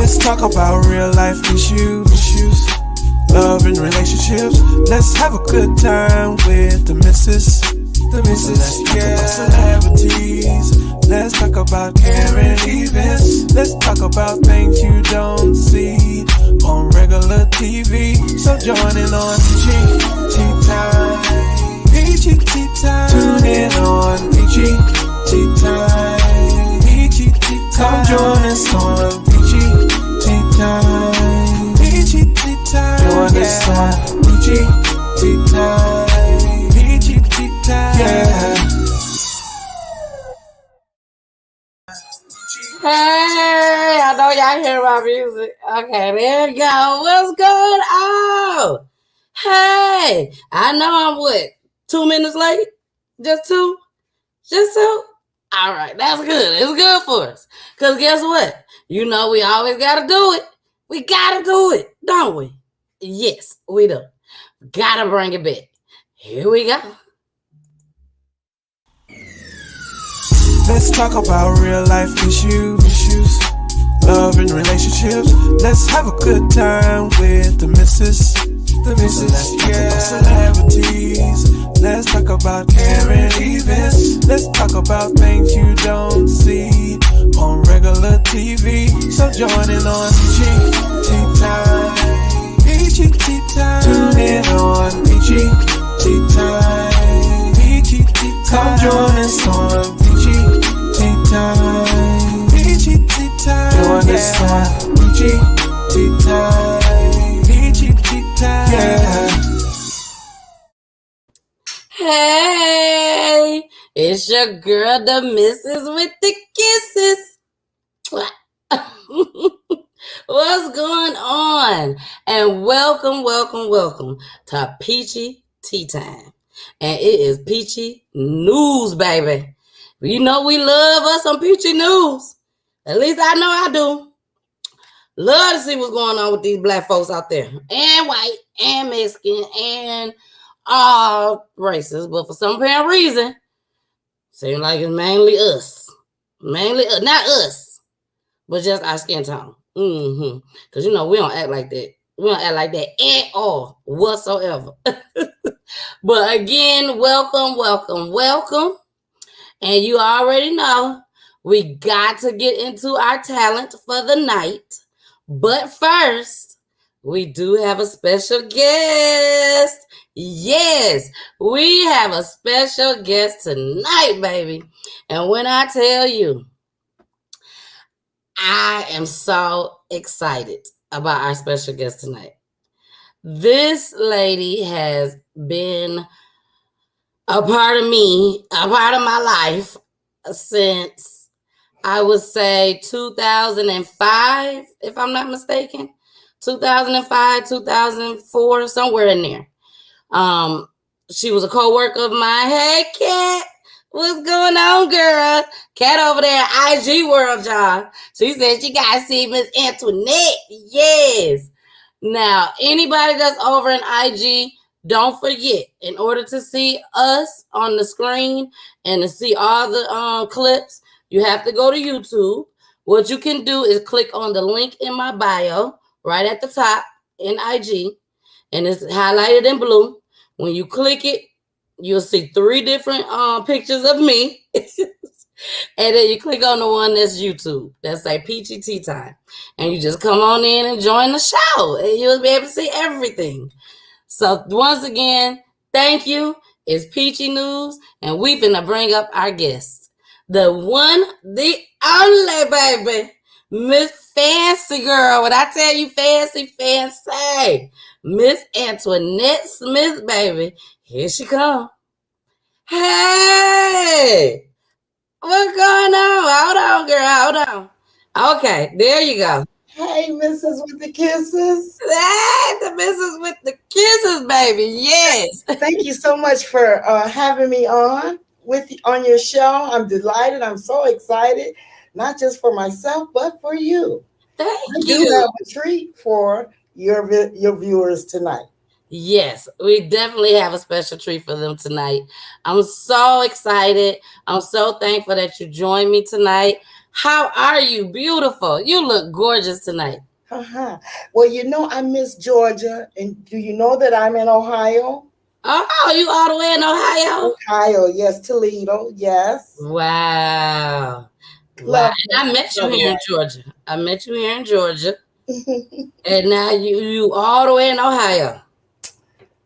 Let's talk about real life issues, love and relationships. Let's have a good time with the missus, yeah. Celebrities. Let's talk about current events. Let's talk about things you don't see on regular TV. So join in on Peachy Time. Peachy Time. Tune in on Peachy Time. Peachy Time. Come join us on Peachy Time. Peachy Time. Join us on Peachy Time. Peachy Time. Yeah. Hey, I know y'all hear my music. Okay, there you go. What's going on? Hey, I know I'm what? 2 minutes late? Just two? Just two? All right, that's good. It's good for us. Because guess what? You know we always got to do it. We got to do it, don't we? Yes, we do. Got to bring it back. Here we go. Let's talk about real life issues, love and relationships. Let's have a good time with the missus, yeah. Celebrities. Let's talk about current events. Let's talk about things you don't see on regular TV. So join in on Peachy Time. Peachy Time. Tune in on Peachy Time. Peachy Time. Come join us on Peachy Time. Peachy Time. Join us on Peachy Time. Peachy Time. Yeah. Hey, it's your girl, the missus with the kisses. What's going on? And welcome to Peachy Tea Time. And it is Peachy News, baby. You know we love us some Peachy News. At least I know I do. Love to see what's going on with these black folks out there. And white, and Mexican, and all races. But for some apparent reason, seems like it's mainly us. Not us, but just our skin tone. Because, you know, we don't act like that. We don't act like that at all, whatsoever. But again, welcome. And you already know, we got to get into our talent for the night. But first, we do have a special guest. Yes, we have a special guest tonight, baby. And when I tell you, I am so excited about our special guest tonight. This lady has been a part of me, a part of my life since I would say 2005, if I'm not mistaken. 2005, 2004, somewhere in there. She was a co-worker of mine. Hey, Kat, what's going on, girl? Kat over there at IG World, y'all. She said she got to see Miss Antoinette. Yes. Now, anybody that's over in IG, don't forget, in order to see us on the screen and to see all the clips, you have to go to YouTube. What you can do is click on the link in my bio right at the top in IG, and it's highlighted in blue. When you click it, you'll see 3 different pictures of me. And then you click on the one that's YouTube. That's like Peachy Tea Time. And you just come on in and join the show. And you'll be able to see everything. So once again, thank you. It's Peachy News. And we finna bring up our guest. The one, the only, baby. Miss Fancy Girl. When I tell you fancy. Miss Antoinette Smith, baby. Here she come. Hey! What's going on? Hold on, girl. Hold on. Okay, there you go. Hey, Mrs. with the Kisses. Hey, the Mrs. with the Kisses, baby. Yes. Thank you so much for having me on your show. I'm delighted. I'm so excited, not just for myself, but for you. Thank I you. do have a treat for your viewers tonight. Yes, we definitely have a special treat for them tonight. I'm so excited. I'm so thankful that you joined me tonight. How are you? Beautiful. You look gorgeous tonight. Uh-huh. Well, I miss Georgia. And do you know that I'm in Ohio? Oh, you all the way in Ohio? Ohio, yes. Toledo, yes. Wow. Wow. Love And I met you here in Georgia. I met you here in Georgia. And now you all the way in Ohio.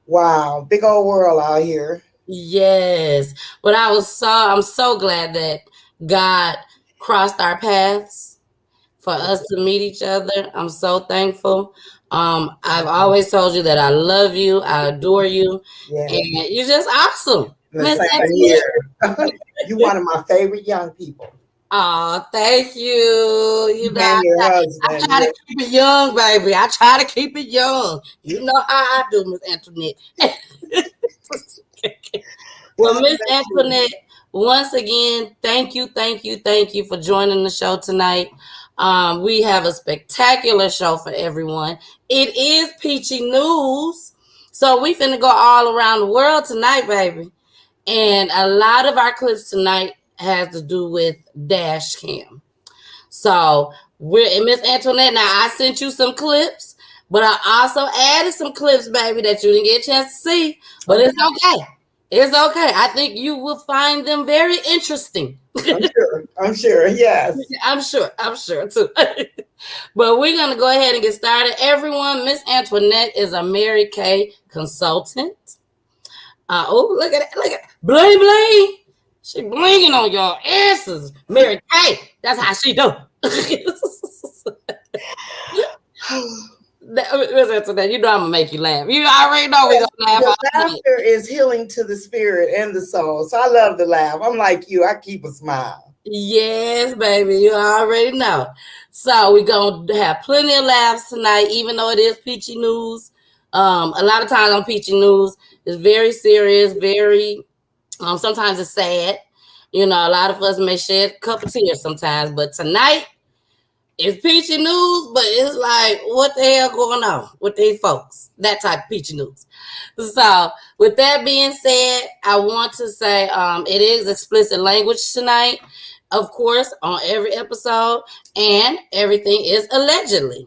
Wow. Big old world out here. Yes. But I'm so glad that God crossed our paths for us to meet each other. I'm so thankful. I've always told you that I love you, I adore you, Yeah. and you're just awesome. Miss You're one of my favorite young people. Oh, thank you. You know, I try to keep it young, baby. I try to keep it young. You know how I do, Miss Antoinette. Well, Miss Antoinette, once again, thank you for joining the show tonight. We have a spectacular show for everyone. It is Peachy News, so we finna go all around the world tonight, baby. And a lot of our clips tonight has to do with dash cam. So we're Miss Antoinette. Now I sent you some clips, but I also added some clips, baby, that you didn't get a chance to see. But it's okay. It's okay. I think you will find them very interesting. I'm sure. Yes. I'm sure too. But we're gonna go ahead and get started. Everyone, Miss Antoinette is a Mary Kay consultant. Oh, look at it. Look at it. Bling bling. She blinging on your asses. Mary Kay. That's how she do. You know I'm gonna make you laugh. You already know we're gonna laugh. The laughter is healing to the spirit and the soul. So I love to laugh. I'm like you. I keep a smile. Yes, baby. You already know. So we're gonna have plenty of laughs tonight, even though it is Peachy News. A lot of times on Peachy News, it's very serious, very sometimes it's sad. You know, a lot of us may shed a couple tears sometimes, but tonight it's Peachy News, but it's like, what the hell going on with these folks? That type of Peachy News. So with that being said, I want to say it is explicit language tonight, of course, on every episode, and everything is allegedly.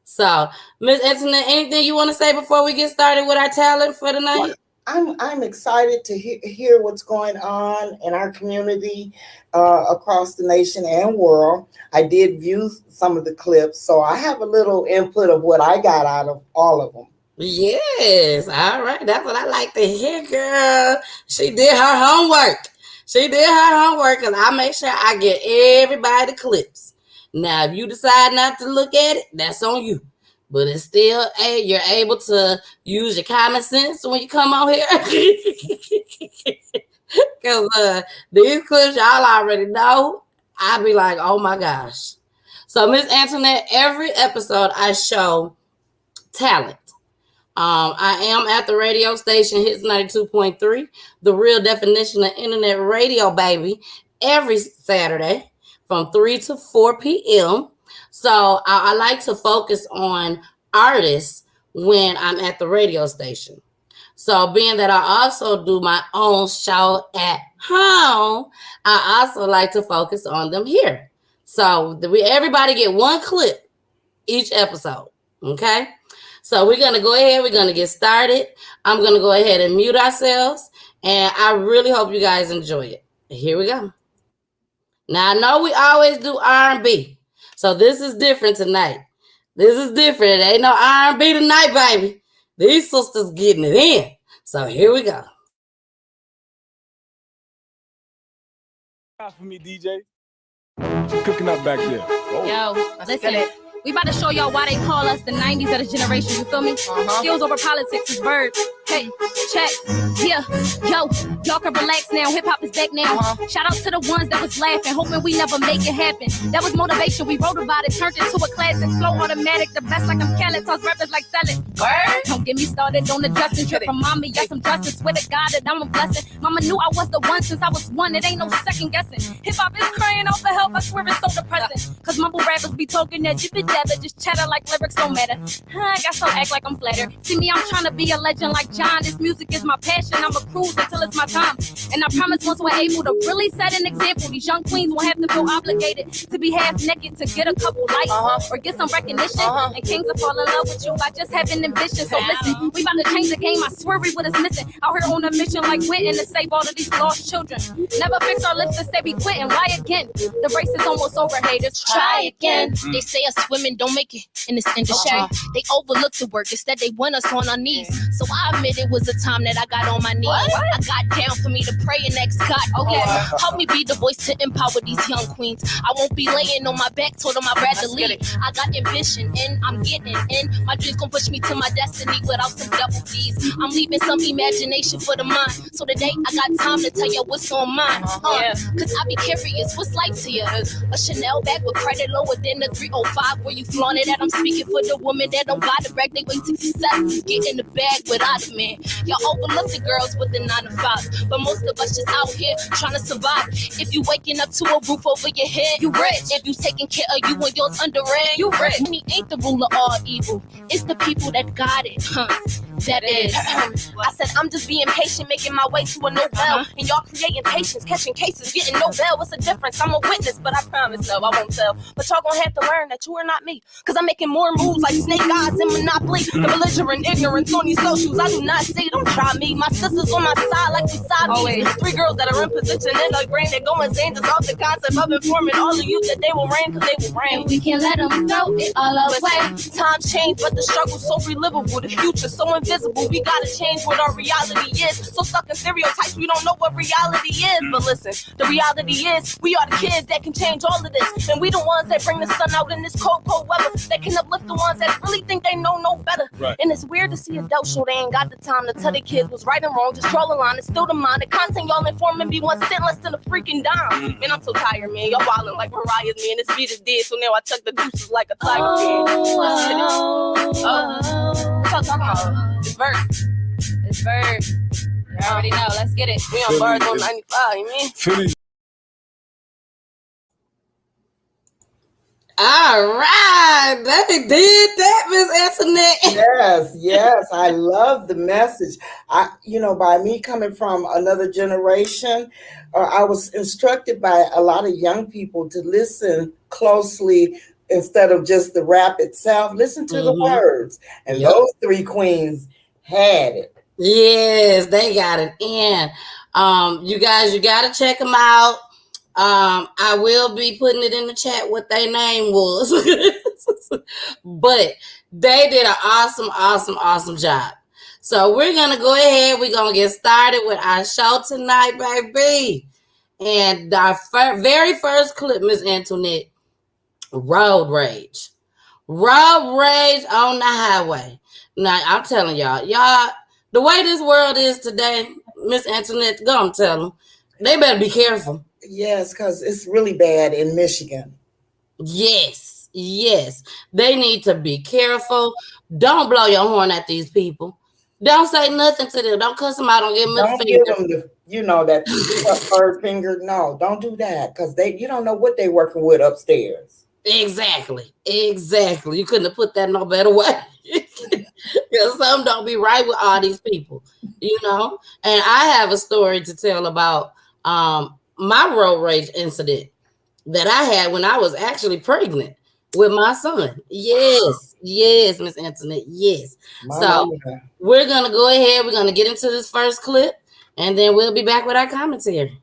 So, Miss Antoinette, anything you want to say before we get started with our talent for tonight? I'm excited to hear what's going on in our community across the nation and world. I did view some of the clips, so I have a little input of what I got out of all of them. Yes, all right. That's what I like to hear, girl. She did her homework. Because I make sure I get everybody the clips. Now, if you decide not to look at it, that's on you. But it's still, hey, you're able to use your common sense when you come on here. Because these clips, y'all already know. I'll be like, oh my gosh. So, Miss Antoinette, every episode I show talent. I am at the radio station, Hits 92.3, the real definition of internet radio, baby, every Saturday from 3 to 4 p.m. So I like to focus on artists when I'm at the radio station. So being that I also do my own show at home, I also like to focus on them here. So everybody get one clip each episode, okay? So we're going to go ahead. We're going to get started. I'm going to go ahead and mute ourselves, and I really hope you guys enjoy it. Here we go. Now, I know we always do R&B, so this is different tonight. This is different. It ain't no R&B tonight, baby. These sisters getting it in. So here we go. For me, DJ. What you cooking up back there? Oh. Yo, listen. We about to show y'all why they call us the 90s of the generation, you feel me? Skills over politics is bird. Hey, check, yeah, yo, y'all can relax now, hip-hop is back now. Shout out to the ones that was laughing, hoping we never make it happen. That was motivation, we wrote about it, turned it to a classic. Flow automatic, the best like I'm Khaled, toss rappers like selling. Don't get me started on the Justin trip from mommy, yes, I'm justice, swear to God that I'm a blessing. Mama knew I was the one since I was one, it ain't no second guessing. Hip-hop is crying out for help, I swear it's so depressing. Cause mumble rappers be talking that jibber jabber, just chatter like lyrics don't matter. I got some act like I'm flattered. See me, I'm trying to be a legend like John. This music is my passion. I'ma cruise until it's my time. And I promise once we're able to really set an example, these young queens won't have to feel obligated to be half naked to get a couple likes or get some recognition. And kings will fall in love with you by just having ambition. So listen, we about to change the game. I swear we what is missing. Out here on a mission like Quentin to save all of these lost children. Never fix our lips to say we quitting. Why again? The race is almost over, haters. Try again. They say us women don't make it in this industry. They overlook the work. Instead, they want us on our knees. So I admit it was a time that I got on my knees. I got down for me to pray and ask God, okay, help me be the voice to empower these young queens. I won't be laying on my back, told them I'd rather lead. I got ambition and I'm getting in. My dreams gon' push me to my destiny without some double D's. I'm leaving some imagination for the mind. So today I got time to tell you what's on mine. Cause I be curious, what's life to you? A Chanel bag with credit lower than the 305 where you flaunt it at. I'm speaking for the woman that don't got the brag. They wait to success, get in the bag without a man. Y'all overlook the girls with the 9 to 5, but most of us just out here trying to survive. If you waking up to a roof over your head, you rich. If you taking care of you and yours under red, you rich. Money ain't the rule of all evil. It's the people that got it, that is. I said I'm just being patient, making my way to a Nobel. And y'all creating patience, catching cases, getting Nobel. What's the difference? I'm a witness, but I promise no, I won't tell. But y'all gonna have to learn that you are not me. Cause I'm making more moves like snake eyes and Monopoly. The belligerent ignorance on these socials, I do not see. Don't try me. My sisters on my side like we side me. 3 girls that are in position in the grain. They're going insane just off the concept of informing all of you that they will reign, cause they will reign. We can't let them throw it all away. Times change, but the struggle's so relivable. The future's so invisible. We gotta change what our reality is. So stuck in stereotypes, we don't know what reality is. But listen, the reality is we are the kids that can change all of this. And we the ones that bring the sun out in this cold, cold weather. That can uplift the ones that really think they know no better. Right. And it's weird to see adults show they ain't got the time to tell their kids what's right and wrong. Just troll a line, it's still the mind. The content y'all informing be 1 cent less than a freaking dime. Man, I'm so tired, man. Y'all wildin' like Mariah's, man. This beat is dead, so now I tuck the deuces like a tiger, man. What y'all talking about? It's verse. It's verse. You already know. Let's get it. We on bars on 95, man. Philly. All right, they did that, Miss Antoinette. Yes, I love the message. By me coming from another generation, I was instructed by a lot of young people to listen closely instead of just the rap itself. Listen to the words, and those 3 queens had it. Yes, they got it in. You guys, you got to check them out. I will be putting it in the chat what their name was. But they did an awesome job. So we're going to go ahead. We're going to get started with our show tonight, baby. And our very first clip, Miss Antoinette, road rage. Road rage on the highway. Now, I'm telling y'all, the way this world is today, Miss Antoinette, go and tell them, they better be careful. Yes, because it's really bad in Michigan. Yes. They need to be careful. Don't blow your horn at these people. Don't say nothing to them. Don't cuss them out. Don't give them a finger. Don't give them that third finger. No, don't do that because you don't know what they're working with upstairs. Exactly. You couldn't have put that no better way. Because some don't be right with all these people, And I have a story to tell about my road rage incident that I had when I was actually pregnant with my son. Yes, Miss Antoinette. Yes. We're going to go ahead. We're going to get into this first clip, and then we'll be back with our commentary.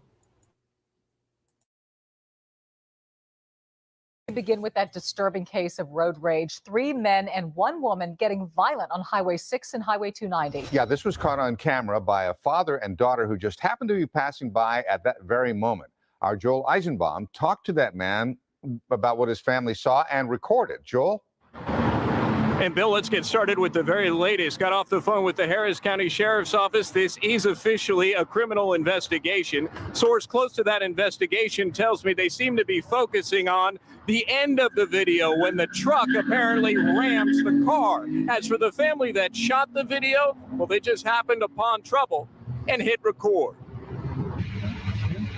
Begin with that disturbing case of road rage. 3 men and 1 woman getting violent on Highway 6 and Highway 290. Yeah, this was caught on camera by a father and daughter who just happened to be passing by at that very moment. Our Joel Eisenbaum talked to that man about what his family saw and recorded. Joel? And Bill, let's get started with the very latest. Got off the phone with the Harris County Sheriff's Office. This is officially a criminal investigation. Source close to that investigation tells me they seem to be focusing on the end of the video when the truck apparently rams the car. As for the family that shot the video, well, they just happened upon trouble and hit record.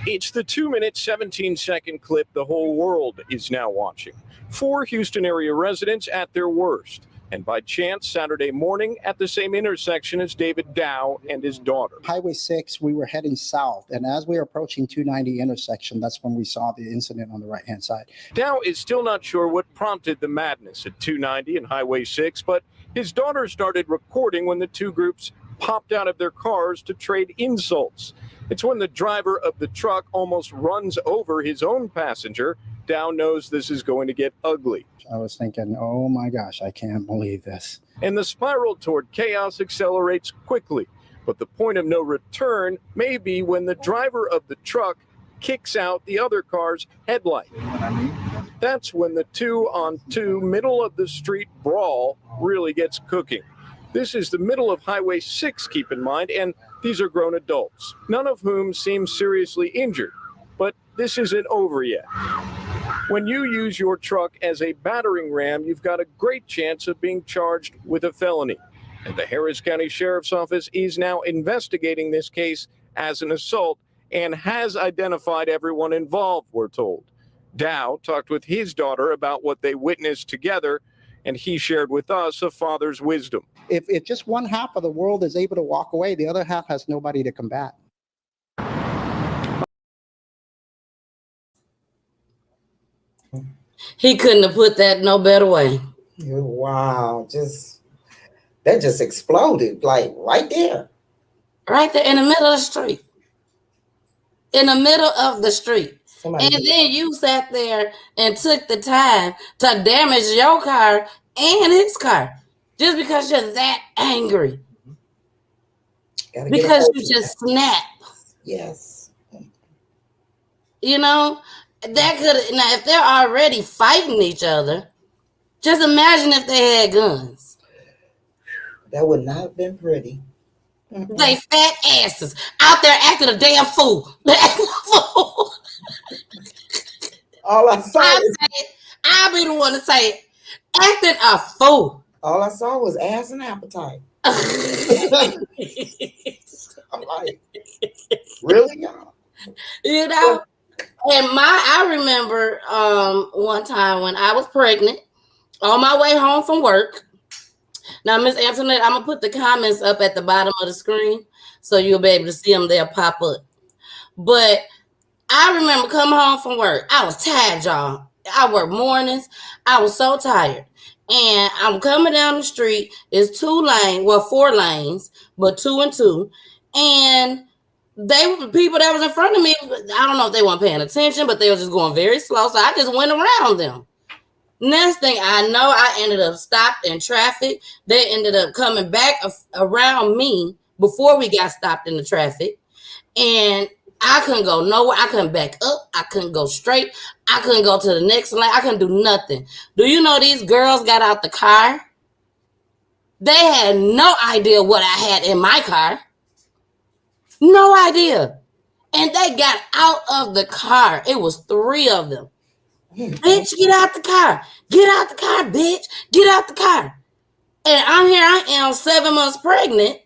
It's the 2-minute, 17-second clip the whole world is now watching. 4 Houston area residents at their worst. and by chance Saturday morning at the same intersection as David Dow and his daughter. Highway 6, we were heading south, and as we were approaching 290 intersection, that's when we saw the incident on the right-hand side. Dow is still not sure what prompted the madness at 290 and Highway 6, but his daughter started recording when the two groups popped out of their cars to trade insults. It's when the driver of the truck almost runs over his own passenger. Dow knows this is going to get ugly. I was thinking, oh my gosh, I can't believe this. And the spiral toward chaos accelerates quickly. But the point of no return may be when the driver of the truck kicks out the other car's headlight. That's when the 2-on-2 middle of the street brawl really gets cooking. This is the middle of Highway 6, keep in mind, and these are grown adults, none of whom seem seriously injured. But this isn't over yet. When you use your truck as a battering ram, you've got a great chance of being charged with a felony. And the Harris County Sheriff's Office is now investigating this case as an assault and has identified everyone involved, we're told. Dow talked with his daughter about what they witnessed together, and he shared with us a father's wisdom. If just one half of the world is able to walk away, the other half has nobody to combat. He couldn't have put that no better way. Wow, that just exploded, like right there. Right there in the middle of the street. In the middle of the street. And then you sat there and took the time to damage your car and his car just because you're that angry. Because you just snapped. Yes. You know, that could now if they're already fighting each other, just imagine if they had guns. That would not have been pretty. They fat asses out there acting a damn fool. All I saw I'll be the one to say it. Acting a fool. All I saw was ass and appetite. I'm like, really, y'all? You know? And I remember one time when I was pregnant on my way home from work. Now, Miss Antoinette, I'm gonna put the comments up at the bottom of the screen so you'll be able to see them. They'll pop up. But I remember coming home from work. I was tired, y'all. I work mornings. I was so tired. And I'm coming down the street. It's 4 lanes, but 2 and 2. And people that was in front of me, I don't know if they weren't paying attention, but they were just going very slow. So I just went around them. Next thing I know, I ended up stopped in traffic. They ended up coming back around me before we got stopped in the traffic. And I couldn't go nowhere. I couldn't back up. I couldn't go straight. I couldn't go to the next lane. I couldn't do nothing. Do you know these girls got out the car? They had no idea what I had in my car. No idea. And they got out of the car. It was 3 of them. Bitch, get out the car. Get out the car, bitch. Get out the car. And I am 7 months pregnant.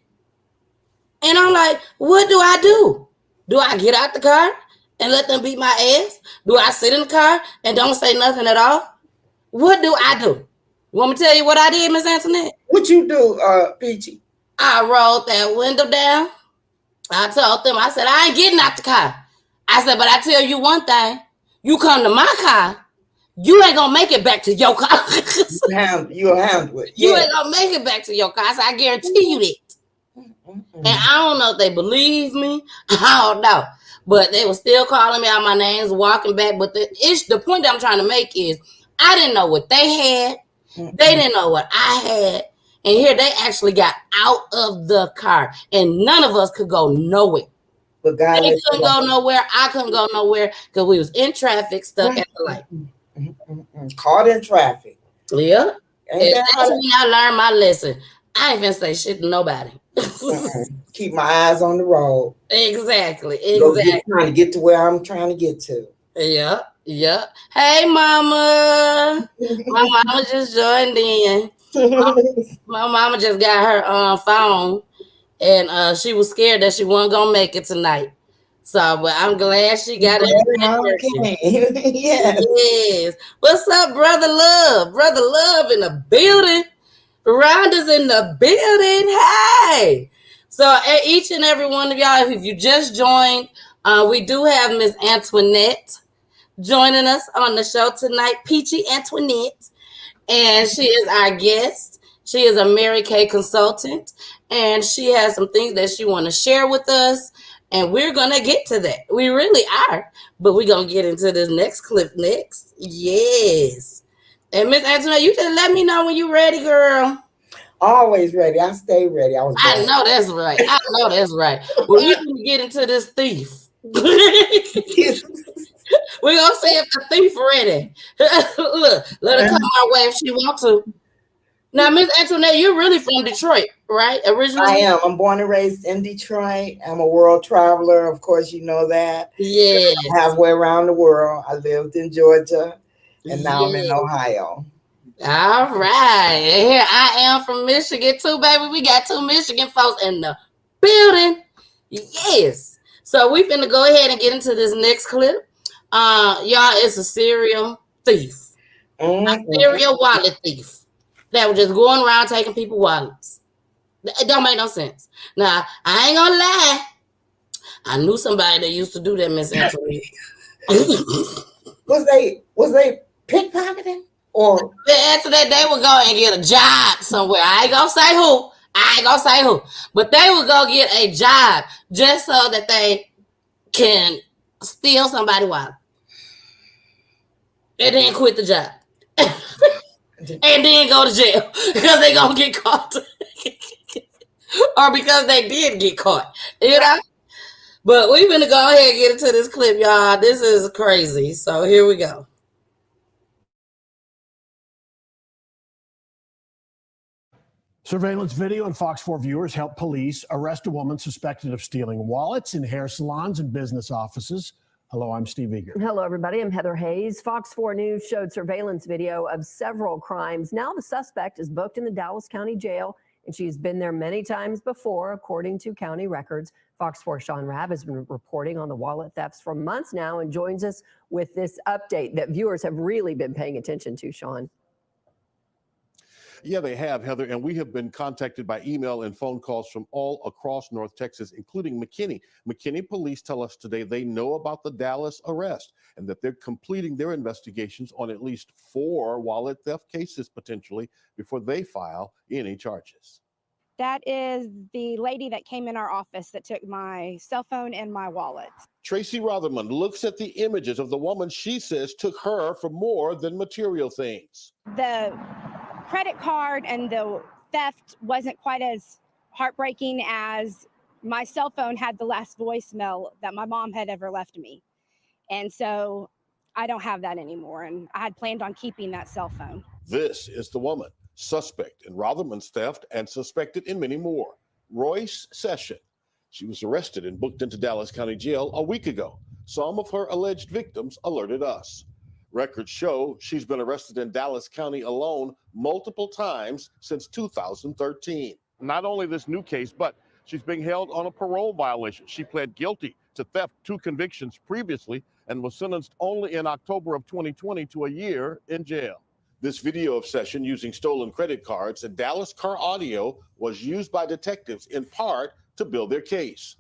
And I'm like, what do I do? Do I get out the car and let them beat my ass? Do I sit in the car and don't say nothing at all? What do I do? You want me to tell you what I did, Miss Antoinette? What you do, Peachy? I rolled that window down. I told them, I said, I ain't getting out the car. I said, but I tell you one thing. You come to my car, you ain't gonna make it back to your car. You'll handle it. You ain't gonna make it back to your car. So I guarantee you that. And I don't know if they believe me. I don't know. But they were still calling me out my names, walking back. But the point that I'm trying to make is I didn't know what they had. They didn't know what I had. And here they actually got out of the car. And none of us could go nowhere. But God, they couldn't go nowhere. I couldn't go nowhere because we was in traffic, stuck at the light. Caught in traffic. Yeah. And that's when I learned my lesson. I ain't gonna say shit to nobody. Keep my eyes on the road. Exactly. Trying to get to where I'm trying to get to. Yeah. Hey, mama. My mama just joined in. My mama just got her phone, and she was scared that she wasn't gonna make it tonight. So, but I'm glad she got it. Yes. What's up, brother Love? Brother Love in the building Rhonda's in the building. Hey. So each and every one of y'all, if you just joined, we do have Miss Antoinette joining us on the show tonight, Peachy Antoinette, and she is our guest. She is a Mary Kay consultant, and she has some things that she want to share with us, and we're going to get to that. We really are, but we're going to get into this next clip next. Yes. And Miss Antoinette, you just let me know when you're ready, girl. Always ready. I stay ready. I know that's right. I know that's right. Well, we're going to get into this thief. We're gonna see if the thief ready. Look, let her come our way if she wants to. Now, Miss Antoinette, you're really from Detroit, right? Originally, I am. I'm born and raised in Detroit. I'm a world traveler. Of course, you know that. Yeah. Halfway around the world. I lived in Georgia, and now I'm in Ohio. All right. And here I am from Michigan too, baby. We got 2 Michigan folks in the building. Yes. So we finna go ahead and get into this next clip. Y'all, it's a serial thief. A serial wallet thief that was just going around taking people's wallets. It don't make no sense. Now, I ain't gonna lie. I knew somebody that used to do that, Miss Antoinette. Was they pickpocketing? Or after that, they would go and get a job somewhere. I ain't gonna say who. But they would go get a job just so that they can steal somebody's wallet. And then quit the job. And then go to jail. Because they gonna get caught. Or because they did get caught. You know? But we're gonna go ahead and get into this clip, y'all. This is crazy. So here we go. Surveillance video and Fox 4 viewers helped police arrest a woman suspected of stealing wallets in hair salons and business offices. Hello, I'm Steve Eager. Hello, everybody. I'm Heather Hayes. Fox 4 News showed surveillance video of several crimes. Now the suspect is booked in the Dallas County Jail, and she's been there many times before, according to county records. Fox 4 Sean Rabb has been reporting on the wallet thefts for months now and joins us with this update that viewers have really been paying attention to, Sean. Yeah, they have, Heather, and we have been contacted by email and phone calls from all across North Texas, including McKinney. McKinney police tell us today they know about the Dallas arrest and that they're completing their investigations on at least 4 wallet theft cases potentially before they file any charges. That is the lady that came in our office that took my cell phone and my wallet. Tracy Rotherman looks at the images of the woman she says took her for more than material things. The credit card and the theft wasn't quite as heartbreaking as my cell phone had the last voicemail that my mom had ever left me. And so I don't have that anymore. And I had planned on keeping that cell phone. This is the woman, suspect in Rotherman's theft and suspected in many more. Royce Session. She was arrested and booked into Dallas County Jail a week ago. Some of her alleged victims alerted us. Records show she's been arrested in Dallas County alone multiple times since 2013. Not only this new case, but she's being held on a parole violation. She pled guilty to theft, 2 convictions previously, and was sentenced only in October of 2020 to a year in jail. This video of Session using stolen credit cards and Dallas car audio was used by detectives in part to build their case.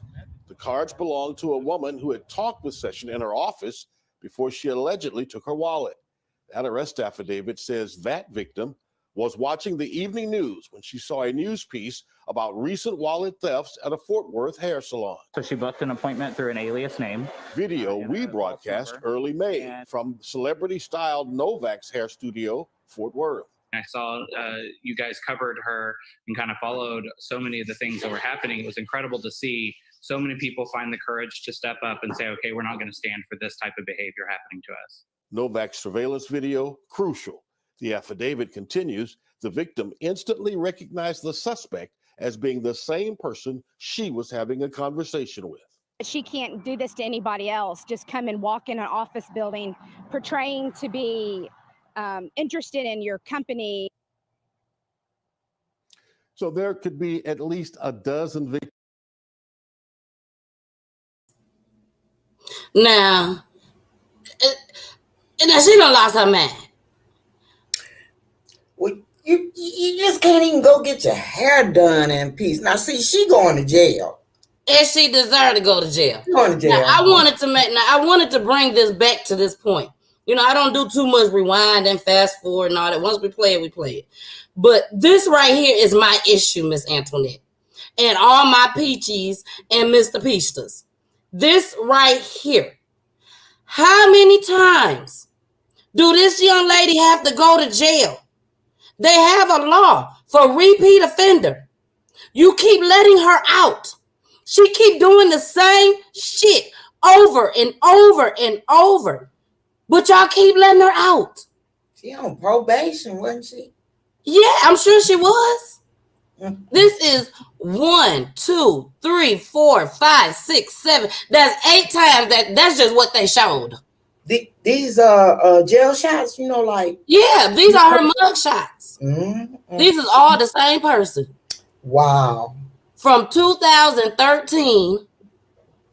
The cards belonged to a woman who had talked with Session in her office before she allegedly took her wallet. That arrest affidavit says that victim was watching the evening news when she saw a news piece about recent wallet thefts at a Fort Worth hair salon. So she booked an appointment through an alias name. Video we broadcast early May from celebrity-styled Novak's hair studio, Fort Worth. I saw you guys covered her and kind of followed so many of the things that were happening. It was incredible to see so many people find the courage to step up and say, okay, we're not going to stand for this type of behavior happening to us. Novak's surveillance video, crucial. The affidavit continues, the victim instantly recognized the suspect as being the same person she was having a conversation with. She can't do this to anybody else. Just come and walk in an office building, portraying to be interested in your company. So there could be at least a dozen victims. Now she done lost her mind. Well, You just can't even go get your hair done in peace. Now, see, she going to jail. And she deserved to go to jail. Going to jail. Now, I wanted to bring this back to this point. You know, I don't do too much rewind and fast forward and all that. Once we play it, we play it. But this right here is my issue, Miss Antoinette. And all my Peachies and Mr. Peachtas. This right here. How many times do this young lady have to go to jail? They have a law for repeat offender. You keep letting her out. She keep doing the same shit over and over and over. But y'all keep letting her out. She on probation, wasn't she? Yeah, I'm sure she was. This is 1, 2, 3, 4, 5, 6, 7. That's 8 times. That's just what they showed. These jail shots, you know, like yeah, these are her mug shots. These is all the same person. Wow. From 2013,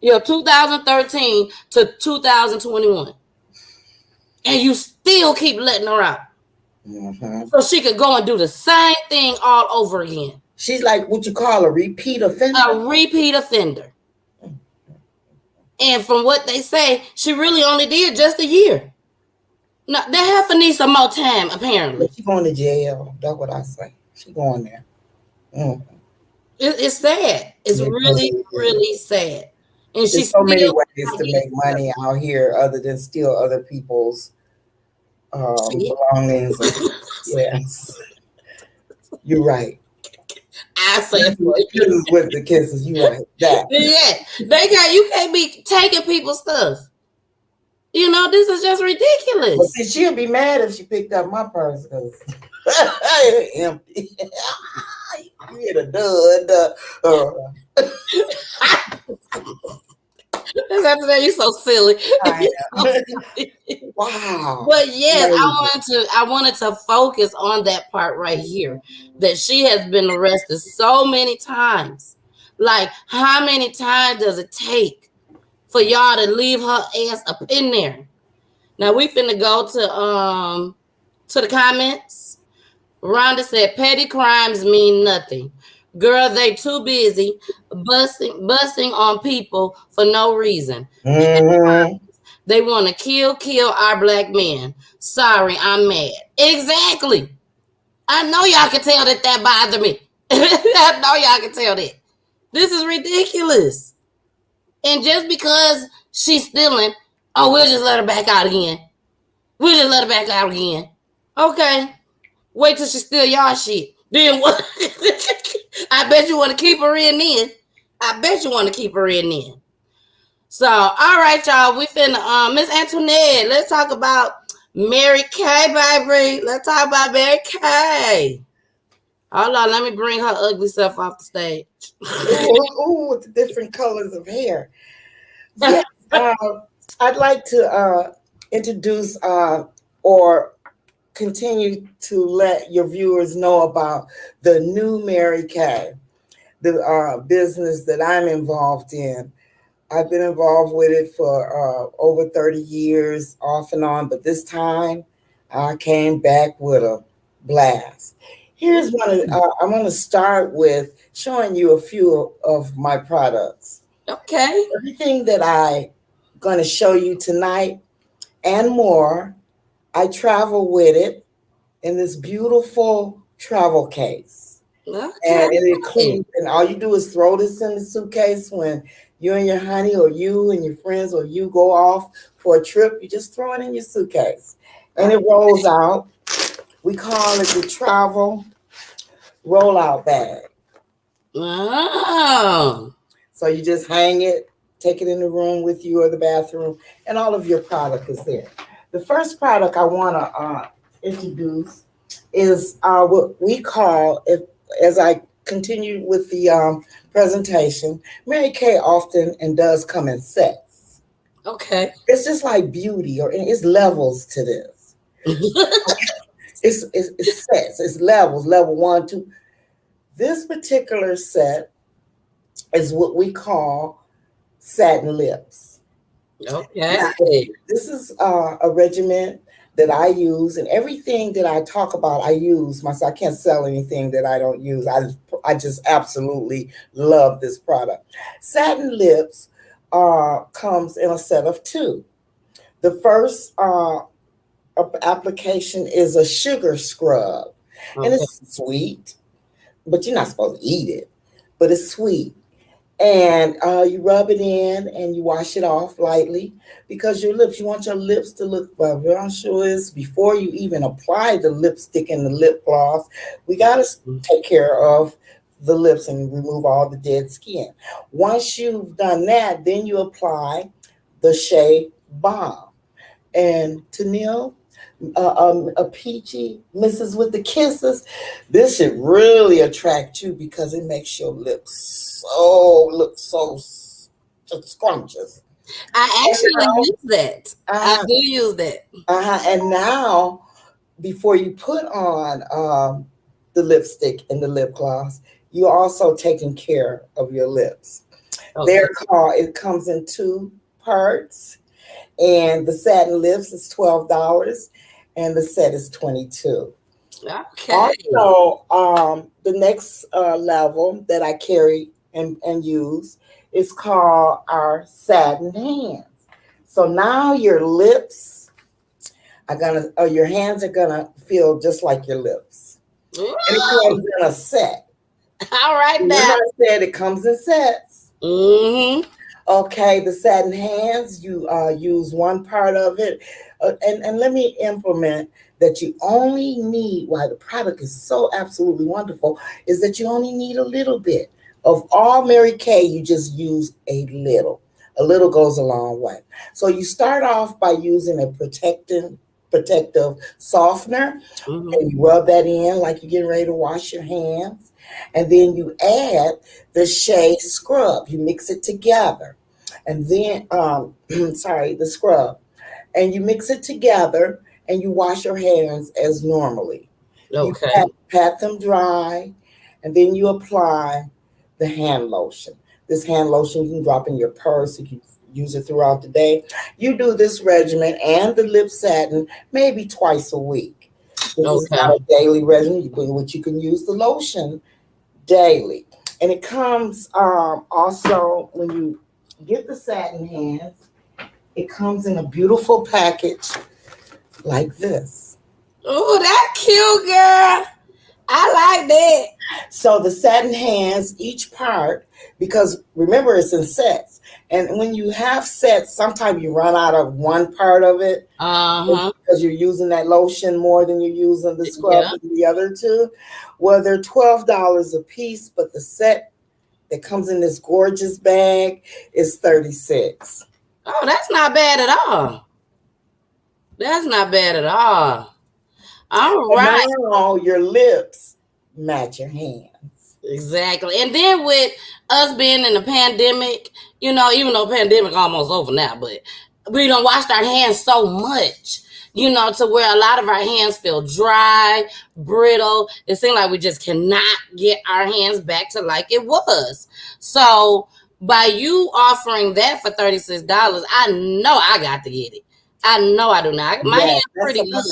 2013 to 2021, and you still keep letting her out. So she could go and do the same thing all over again. She's like what you call a repeat offender. A repeat offender. And from what they say, she really only did just a year. No, they have to need some more time, apparently. She's going to jail. That's what I say. She's going there. It's sad. It's really, really sad. And there's so many ways to make money out here other than steal other people's belongings. Yes. You're right. I say it for you. Kisses with the kisses. You right. That. Yeah. You can't be taking people's stuff. You know, this is just ridiculous. But see, she'll be mad if she picked up my purse because it's empty. You hit a dud. After that, you're so silly. Wow. But yes, I wanted to focus on that part right here. That she has been arrested so many times. Like, how many times does it take for y'all to leave her ass up in there? Now we finna go to the comments. Rhonda said, petty crimes mean nothing. Girl, they too busy busting on people for no reason. They want to kill our black men. Sorry, I'm mad. Exactly. I know y'all can tell that bothered me. I know y'all can tell that. This is ridiculous. And just because she's stealing, we'll just let her back out again. We'll just let her back out again. Okay. Wait till she steal y'all shit. Then what? I bet you want to keep her in then. So, all right, y'all. We finna, Miss Antoinette, let's talk about Mary Kay, baby. Let's talk about Mary Kay. Hold on, let me bring her ugly self off the stage. Ooh, with the different colors of hair. Yes, I'd like to introduce or continue to let your viewers know about the new Mary Kay, the business that I'm involved in. I've been involved with it for over 30 years, off and on, but this time I came back with a blast. Here's one of, I'm going to start with showing you a few of my products. Okay. Everything that I'm going to show you tonight and more, I travel with it in this beautiful travel case. Okay. And it includes, and all you do is throw this in the suitcase when you and your honey or you and your friends or you go off for a trip, you just throw it in your suitcase and it rolls out. We call it the travel rollout bag. Wow. So you just hang it, take it in the room with you or the bathroom, and all of your product is there. The first product I want to introduce is what we call, as I continue with the presentation, Mary Kay often and does come in sets. Okay. It's just like beauty, or it's levels to this. It's sets, it's levels, level 1, 2. This particular set is what we call satin lips. Okay. Now, this is a regimen that I use, and everything that I talk about, I use myself. I can't sell anything that I don't use. I just absolutely love this product. Satin Lips comes in a set of 2. The first application is a sugar scrub, and it's sweet, but you're not supposed to eat it, but it's sweet. And you rub it in and you wash it off lightly because you want your lips to look voluptuous before you even apply the lipstick and the lip gloss. We got to take care of the lips and remove all the dead skin. Once you've done that, then you apply the Shea Balm. And Tennille, a Peachy, Mrs. with the Kisses, this should really attract you because it makes your lips look so scrumptious. I actually use that. I do use that. And now, before you put on the lipstick and the lip gloss, you're also taking care of your lips. Okay. It comes in 2 parts. And the satin lips is $12, and the set is $22. Okay. Also, the next level that I carry and use is called our satin hands. So now your lips are your hands are gonna feel just like your lips. Ooh. And it comes in a set. All right, now. I said it comes in sets. Mm-hmm. Okay, the satin hands, you use one part of it. And let me implement that you only need, why the product is so absolutely wonderful, is that you only need a little bit. Of all Mary Kay, you just use a little. A little goes a long way. So you start off by using a protective softener, and you rub that in like you're getting ready to wash your hands. And then you add the Shea scrub. You mix it together. And then, the scrub. And you mix it together and you wash your hands as normally. Okay. You pat them dry, and then you apply the hand lotion. This hand lotion you can drop in your purse. You can use it throughout the day. You do this regimen and the lip satin maybe twice a week. This is not a daily regimen, which you can use the lotion daily. And it comes also when you get the satin hands, it comes in a beautiful package like this. Oh, that's cute, girl. I like that. So the satin hands, each part, because remember it's in sets. And when you have sets, sometimes you run out of one part of it because you're using that lotion more than you're using the scrub and the other 2. Well, they're $12 a piece, but the set that comes in this gorgeous bag is $36. Oh, that's not bad at all. That's not bad at all. All right. Now your lips match your hands. Exactly. And then with us being in the pandemic, even though pandemic almost over now, but we don't wash our hands so much, to where a lot of our hands feel dry, brittle. It seems like we just cannot get our hands back to like it was. So by you offering that for $36, I know I got to get it. I know I do not. My hands pretty good.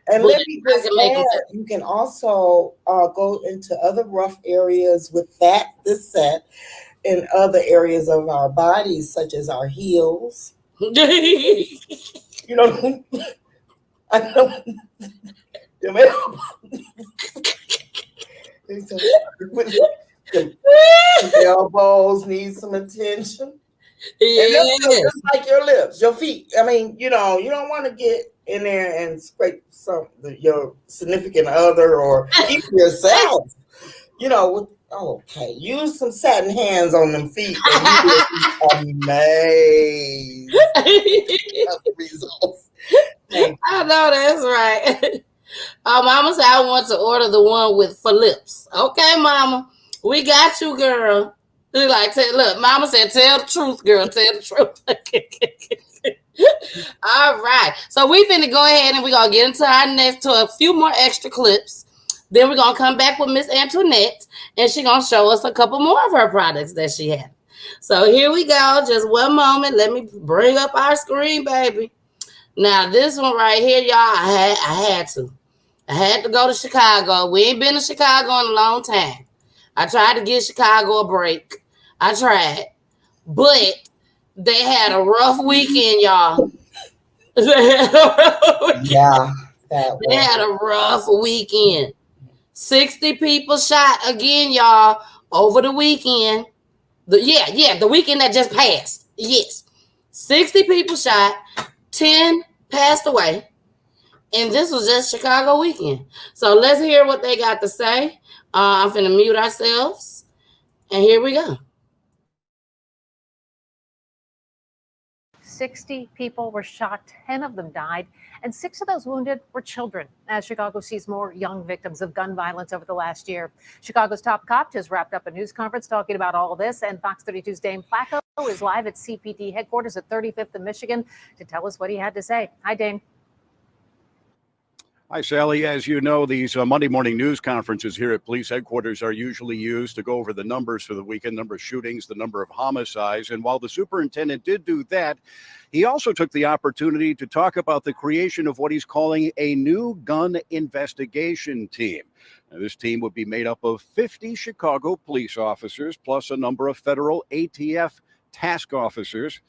And let me just add, you can also go into other rough areas with this set in other areas of our bodies, such as our heels. I know. The elbows need some attention. Yeah. And just like your lips, your feet. I mean, you don't want to get in there and scrape your significant other or even yourself. Okay, use some satin hands on them feet and you will be amazed at the results. I know that's right. Mama said I want to order the one for lips. Okay, Mama, we got you, girl. Look, Mama said, tell the truth, girl. Tell the truth. All right. So we finna go ahead and we're going to get into a few more extra clips. Then we're going to come back with Miss Antoinette, and she's going to show us a couple more of her products that she has. So here we go. Just one moment. Let me bring up our screen, baby. Now this one right here, y'all, I had to go to Chicago. We ain't been to Chicago in a long time. I tried to give Chicago a break. I tried, but they had a rough weekend, y'all. Yeah, they had a rough weekend. 60 people shot again, y'all, over the weekend. The weekend that just passed. Yes. 60 people shot, 10 passed away. And this was just Chicago weekend. So let's hear what they got to say. I'm finna mute ourselves. And here we go. 60 people were shot, 10 of them died, and 6 of those wounded were children, as Chicago sees more young victims of gun violence over the last year. Chicago's top cop just wrapped up a news conference talking about all of this, and Fox 32's Dane Placco is live at CPD headquarters at 35th and Michigan to tell us what he had to say. Hi, Dane. Hi, Sally. As you know, these Monday morning news conferences here at police headquarters are usually used to go over the numbers for the weekend, number of shootings, the number of homicides. And while the superintendent did do that, he also took the opportunity to talk about the creation of what he's calling a new gun investigation team. Now, this team would be made up of 50 Chicago police officers, plus a number of federal ATF task officers.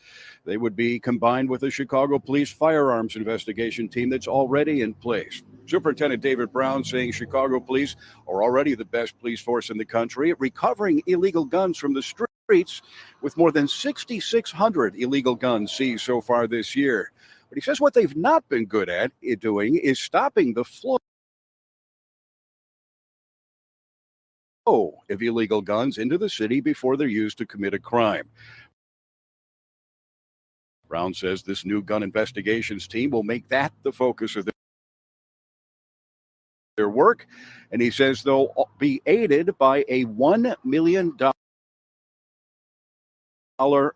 They would be combined with the Chicago Police Firearms Investigation Team that's already in place. Superintendent David Brown saying Chicago police are already the best police force in the country at recovering illegal guns from the streets, with more than 6,600 illegal guns seized so far this year. But he says what they've not been good at doing is stopping the flow of illegal guns into the city before they're used to commit a crime. Brown says this new gun investigations team will make that the focus of their work. And he says they'll be aided by a $1 million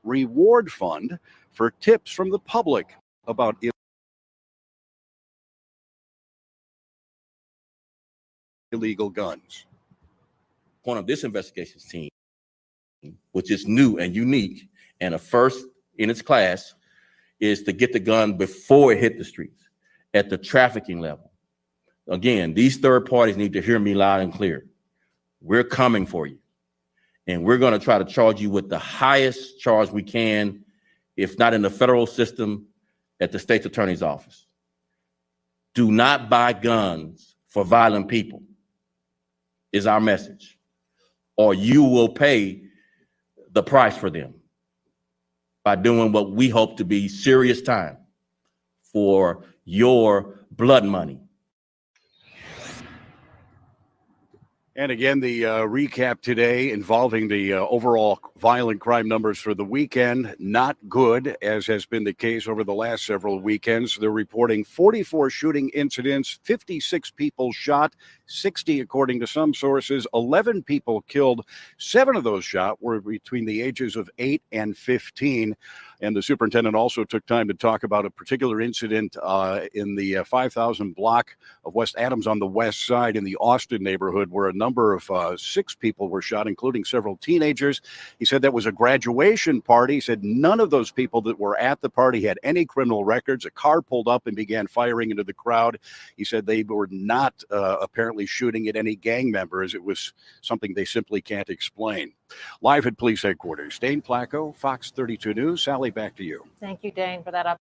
reward fund for tips from the public about illegal guns. Point of this investigations team, which is new and unique and a first in its class, is to get the gun before it hit the streets at the trafficking level. Again, these third parties need to hear me loud and clear. We're coming for you. And we're going to try to charge you with the highest charge we can, if not in the federal system, at the state's attorney's office. Do not buy guns for violent people, is our message, or you will pay the price for them by doing what we hope to be serious time for your blood money. And again, the recap today involving the overall violent crime numbers for the weekend, not good, as has been the case over the last several weekends. They're reporting 44 shooting incidents, 56 people shot, 60 according to some sources, 11 people killed. 7 of those shot were between the ages of 8 and 15. And the superintendent also took time to talk about a particular incident in the 5,000 block of West Adams on the west side in the Austin neighborhood, where a number of 6 people were shot, including several teenagers. He said that was a graduation party. He said none of those people that were at the party had any criminal records. A car pulled up and began firing into the crowd. He said they were not apparently shooting at any gang members. It was something they simply can't explain. Live at police headquarters, Dane Placco, Fox 32 News. Sally, back to you. Thank you, Dane, for that update.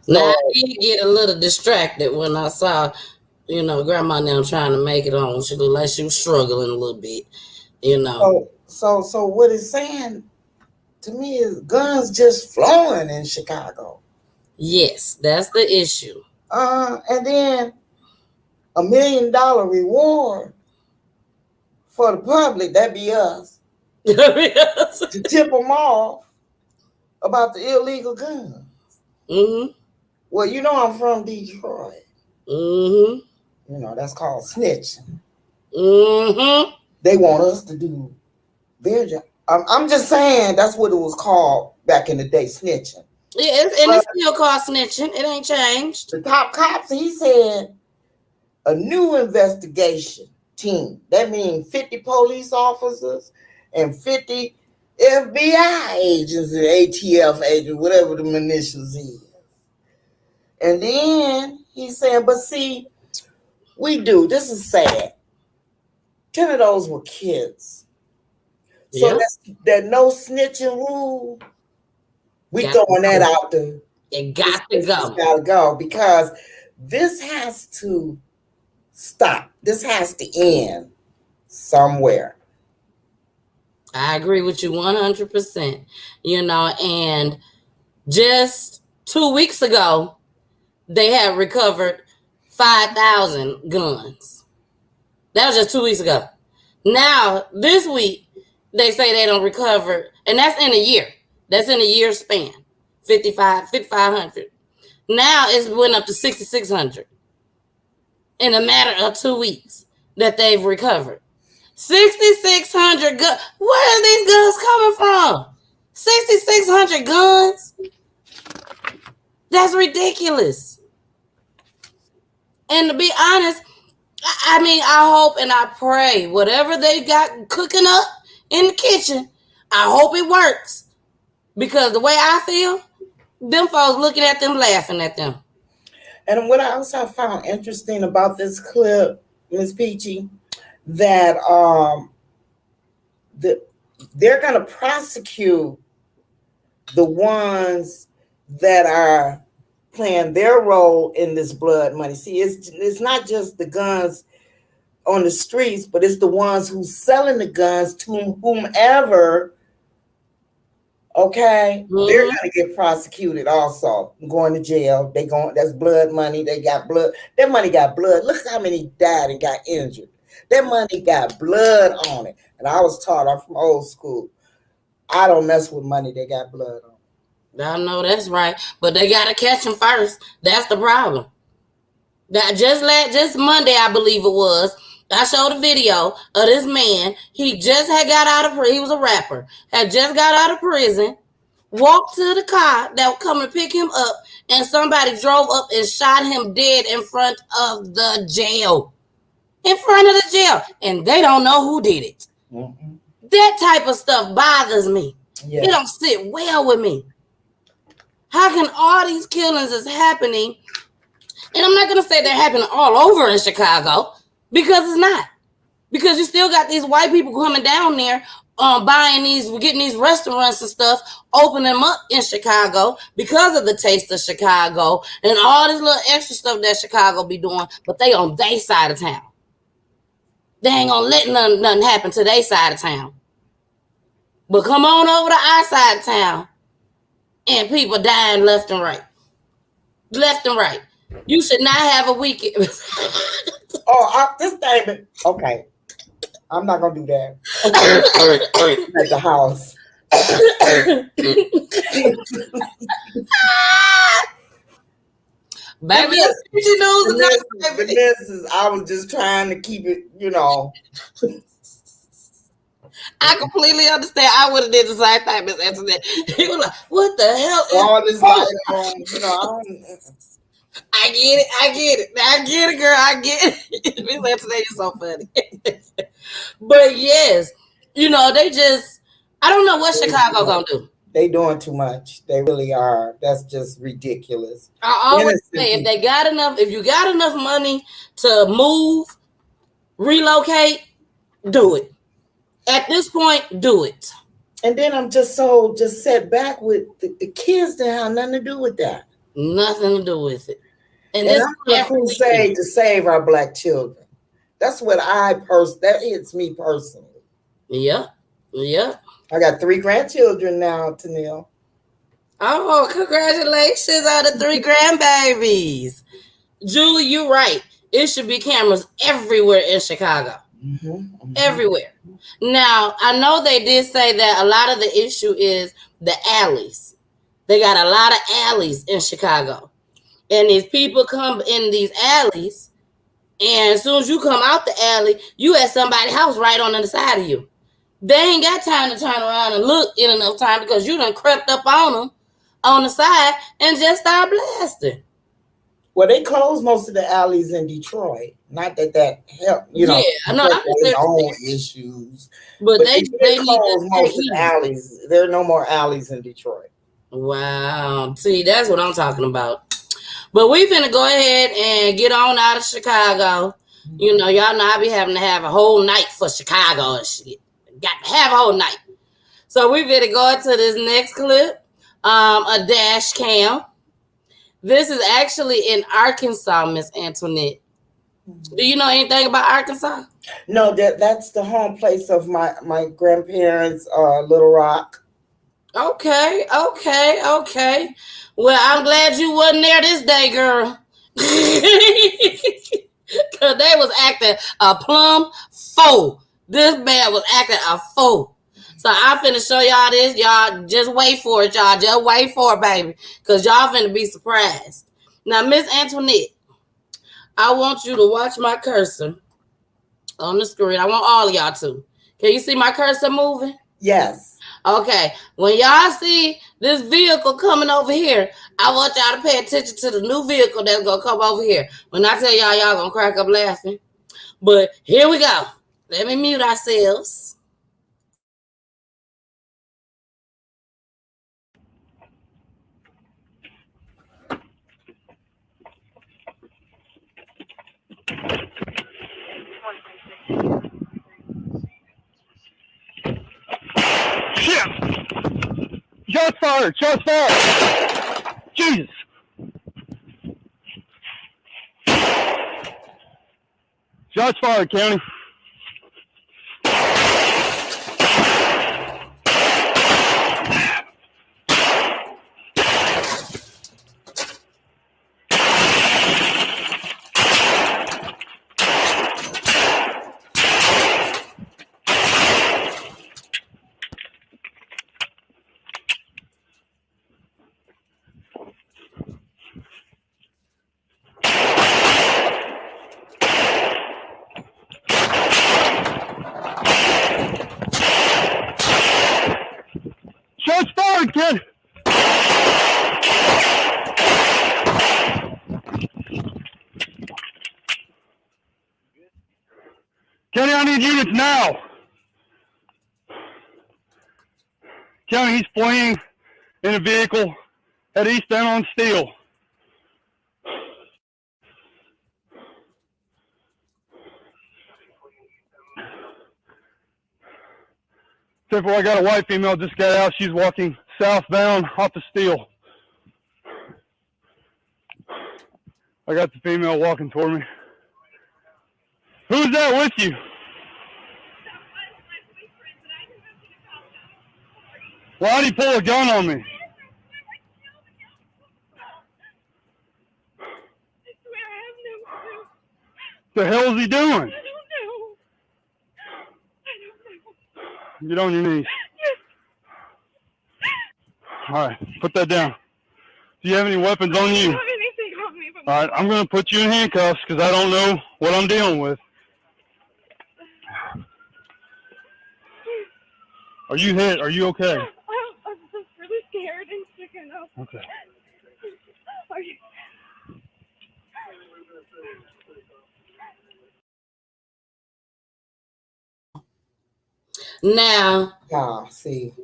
Now, I did get a little distracted when I saw, Grandma and them trying to make it on. She looked like she was struggling a little bit, So what it's saying to me is guns just flowing in Chicago. Yes, that's the issue. And then $1 million reward for the public, that'd be us. To tip them off about the illegal guns. Mm-hmm. Well, I'm from Detroit. Mm-hmm. That's called snitching. Mm-hmm. They want us to do their job. I'm just saying that's what it was called back in the day, snitching. Yeah, and it's still called snitching. It ain't changed. The top cops, he said, a new investigation team. That means 50 police officers and 50 FBI agents and ATF agents, whatever the initials is. And then he's saying, but see, we do. This is sad. 10 of those were kids. So that's that no snitching rule. We throwing that out there. It got to go. Got to go because this has to stop. This has to end somewhere. I agree with you 100%. You know, and just 2 weeks ago, they had recovered 5,000 guns. That was just 2 weeks ago. Now, this week, they say they don't recover, and that's in a year. That's in a year span, 5,500. Now it's went up to 6,600 in a matter of 2 weeks that they've recovered. 6,600 guns. Where are these guns coming from? 6,600 guns? That's ridiculous. And to be honest, I mean, I hope and I pray whatever they got cooking up in the kitchen, I hope it works. Because the way I feel, them folks looking at them, laughing at them. And what I also found interesting about this clip, Ms. Peachy, that they're going to prosecute the ones that are playing their role in this blood money. See, it's not just the guns on the streets, but it's the ones who's selling the guns to whomever. Okay, they're gonna get prosecuted also, going to jail. That's blood money. They got blood. That money got blood. Look how many died and got injured. That money got blood on it. And I was taught, I'm from old school, I don't mess with money that got blood on it. I know that's right, but they gotta catch them first. That's the problem. That just Monday, I believe it was, I showed a video of this man. He just had got out of prison. He was a rapper. Had just got out of prison, walked to the car that would come to pick him up, and somebody drove up and shot him dead in front of the jail. In front of the jail. And they don't know who did it. Mm-hmm. That type of stuff bothers me. Yeah. It don't sit well with me. How can all these killings is happening? And I'm not going to say they're happening all over in Chicago, because it's not. Because you still got these white people coming down there, getting these restaurants and stuff, opening them up in Chicago because of the taste of Chicago and all this little extra stuff that Chicago be doing, but they on their side of town. They ain't gonna let nothing happen to their side of town. But come on over to our side of town, and people dying left and right. Left and right. You should not have a weekend. This statement. Okay. I'm not going to do that. At the house. Baby, I was just trying to keep it, you know. I completely understand. I would have did the same thing, Miss Antoinette. He was like, what the hell? All this light on, you know, I get it, girl. I get it. Miss Antoinette is so funny. But yes, you know, they just, I don't know what Chicago gonna do. They doing too much. They really are. That's just ridiculous. I always say, if you got enough money to move, relocate, do it. At this point, do it. And then I'm just set back with the kids that have nothing to do with that. Nothing to do with it. And I'm on a crusade to save our Black children. That's what that hits me personally. Yep. I got 3 grandchildren now, Tanil. Oh, congratulations on the 3 grandbabies. Julie, you're right. It should be cameras everywhere in Chicago. Mm-hmm. Everywhere. Now, I know they did say that a lot of the issue is the alleys. They got a lot of alleys in Chicago. And these people come in these alleys, and as soon as you come out the alley, you at somebody's house right on the side of you. They ain't got time to turn around and look in enough time because you done crept up on them on the side and just start blasting. Well, they closed most of the alleys in Detroit. Not that helped, you know, Yeah, I know. I their own issues. But they did need close to most stay of the easy. alleys. There are no more alleys in Detroit. Wow. See, that's what I'm talking about. But we finna go ahead and get on out of Chicago. You know, y'all know I be having to have a whole night for Chicago and shit. Got to have a whole night. So we finna go into this next clip. A dash cam. This is actually in Arkansas, Miss Antoinette. Do you know anything about Arkansas? No, that's the home place of my grandparents, Little Rock. Okay. Well, I'm glad you wasn't there this day, girl. Cause they was acting a plumb fool. This man was acting a fool. So I'm finna show y'all this. Y'all just wait for it, y'all. Just wait for it, baby. Cause y'all finna be surprised. Now, Miss Antoinette, I want you to watch my cursor on the screen. I want all of y'all to. Can you see my cursor moving? Yes. Okay. When y'all see this vehicle coming over here, I want y'all to pay attention to the new vehicle that's gonna come over here. When I tell y'all gonna crack up laughing. But here we go. Let me mute ourselves. Shit! Shots fired! Shots fired! Jesus! Shots fired, County. Shots fired, kid! County, I need units now! County, he's fleeing in a vehicle at eastbound on Steel. Except for I got a white female just got out. She's walking southbound off the Steel. I got the female walking toward me. Who's that with you? Why'd he pull a gun on me? The hell is he doing? Get on your knees. All right, put that down. Do you have any weapons on you? All right, I'm going to put you in handcuffs because I don't know what I'm dealing with. Are you hit? Are you okay? I'm just really scared and sick enough. Okay. Are you? Now, see.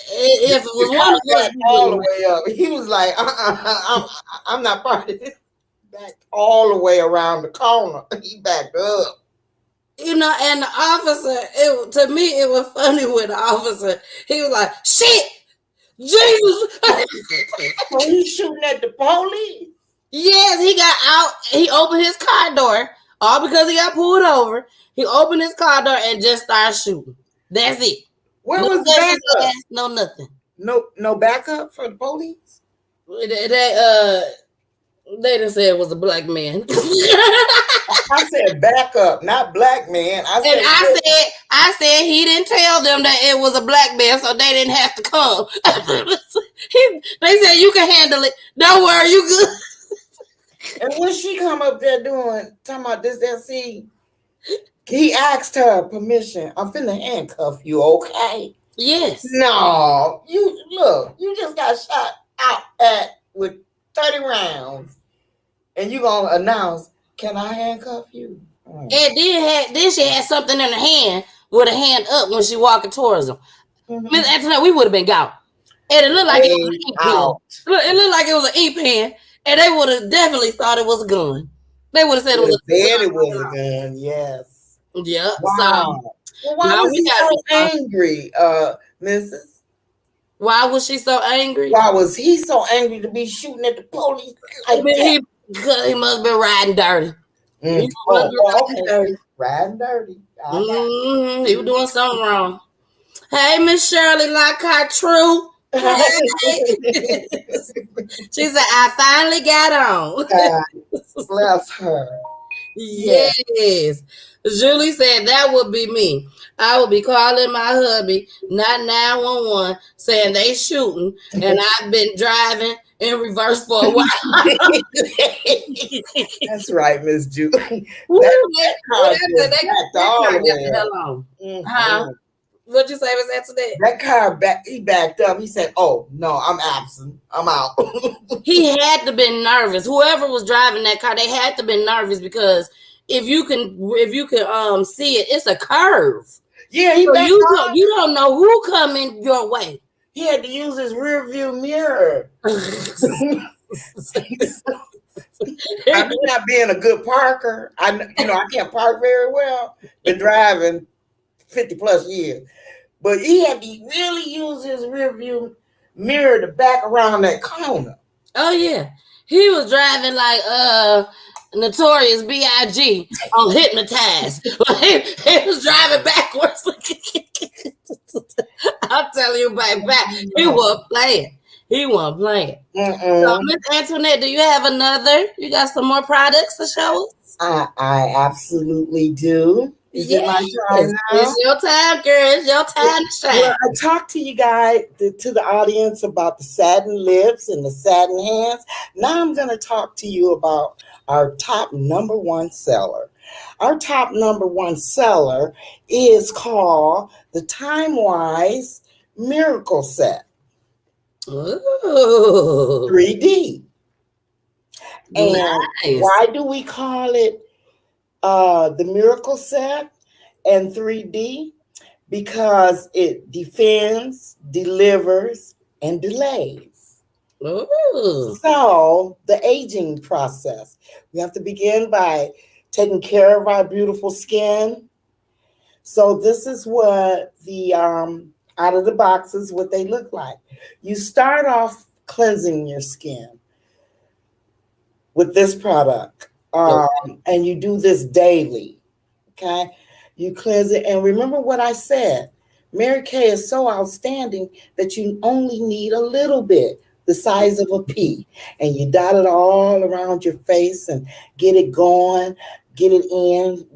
If it was one of us, all the way up. He was like, I'm not part of this. Backed all the way around the corner. He backed up. You know, and the officer, to me, it was funny with the officer. He was like, shit, Jesus. So he's shooting at the police? Yes, he got out. He opened his car door, all because he got pulled over. He opened his car door and just started shooting. That's it. Where no was the backup? No nothing. No backup for the police? They done said it was a black man. I said backup, not black man. I said he didn't tell them that it was a black man, so they didn't have to come. They said you can handle it. Don't worry, you good. And what she come up there doing? Talking about this, that, see? He asked her permission. I'm finna handcuff you, okay? Yes. No, you just got shot out at with 30 rounds. And you gonna announce, can I handcuff you? And then she had something in her hand with a hand up when she walking towards him. Miss Antoinette, we would have been gone. And it looked like it was an ink pen. Look, it looked like it was an ink pen, and they would have definitely thought it was a gun. They would have said it was a gun. Yes. Yeah. Wow. So why now was we he got so angry, Mrs.? Why was she so angry? Why was he so angry to be shooting at the police like that? He must have been riding dirty. He must be riding dirty. Riding dirty. He was doing something wrong. Hey, Miss Shirley Lockhart True. She said, I finally got on. Bless her. Yes. Julie said that would be me. I would be calling my hubby, not 911, saying they shooting, and I've been driving in reverse for a while. That's right, Miss Julie. That car got the hell on. Huh? What'd you say, Miss Antoinette? That car he backed up. He said, "Oh no, I'm absent. I'm out." He had to been nervous. Whoever was driving that car, they had to been nervous because if you can see it, it's a curve. Yeah, he so backed up. You don't know who coming your way. He had to use his rear view mirror. I'm not being a good parker. I can't park very well. Been driving 50 plus years. But he had to really use his rear view mirror to back around that corner. Oh yeah. He was driving like Notorious B.I.G. on Hypnotized. He was driving backwards. I'm telling you back. He wasn't playing. So Miss Antoinette, do you have another? You got some more products to show us? I absolutely do. Is it my time now? It's your time, girl. It's your time to shine. Well, I talked to you guys, to the audience, about the satin lips and the satin hands. Now I'm going to talk to you about our top #1 seller. Our top #1 seller is called the Tyme Miracle Set. Ooh. 3D. And nice. Why do we call it the Miracle Set and 3D? Because it defends, delivers, and delays. Ooh. So the aging process, we have to begin by taking care of our beautiful skin. So this is what the out of the boxes, what they look like. You start off cleansing your skin with this product, and you do this daily. Okay, you cleanse it, and remember what I said. Mary Kay is so outstanding that you only need a little bit, the size of a pea, and you dot it all around your face and get it going, get it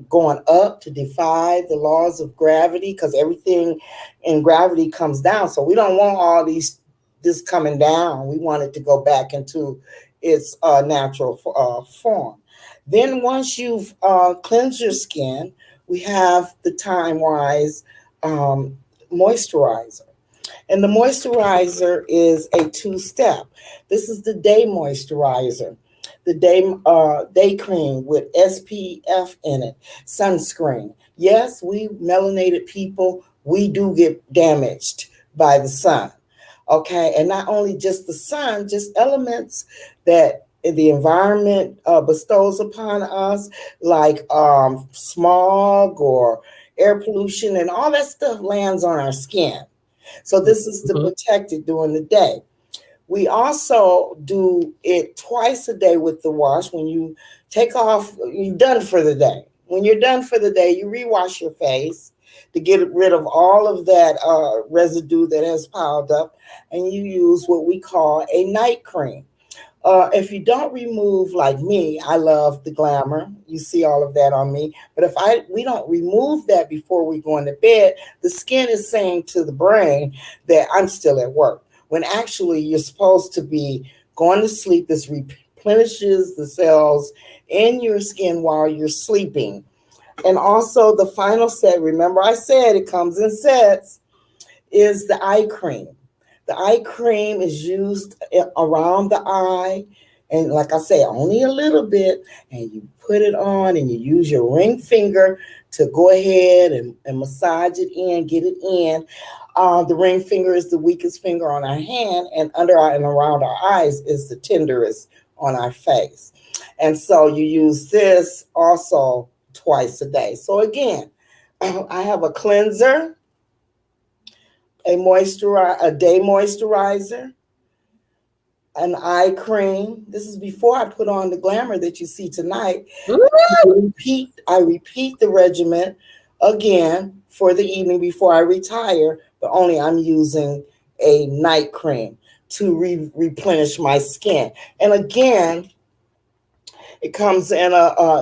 going up to defy the laws of gravity, because everything in gravity comes down. So we don't want all this coming down. We want it to go back into its natural form. Then once you've cleansed your skin, we have the Tyme moisturizer. And the moisturizer is a 2-step. This is the day moisturizer, the day cream with SPF in it, sunscreen. Yes, we melanated people, we do get damaged by the sun. Okay, and not only just the sun, just elements that the environment bestows upon us, like smog or air pollution, and all that stuff lands on our skin. So this is to protect it during the day. We also do it twice a day with the wash. When you take off, you're done for the day. When you're done for the day, you rewash your face to get rid of all of that residue that has piled up, and you use what we call a night cream. If you don't remove, like me, I love the glamour. You see all of that on me. But if we don't remove that before we go into bed, the skin is saying to the brain that I'm still at work, when actually you're supposed to be going to sleep. This replenishes the cells in your skin while you're sleeping. And also the final set, remember I said it comes in sets, is the eye cream. The eye cream is used around the eye And like I say, only a little bit, and you put it on and you use your ring finger to go ahead and massage it in, get it in. The ring finger is the weakest finger on our hand, and under our and around our eyes is the tenderest on our face. And so you use this also twice a day. So again, I have a cleanser, a day moisturizer, an eye cream. This is before I put on the glamour that you see tonight. I repeat the regimen again for the evening before I retire, but only I'm using a night cream to replenish my skin. And again, it comes in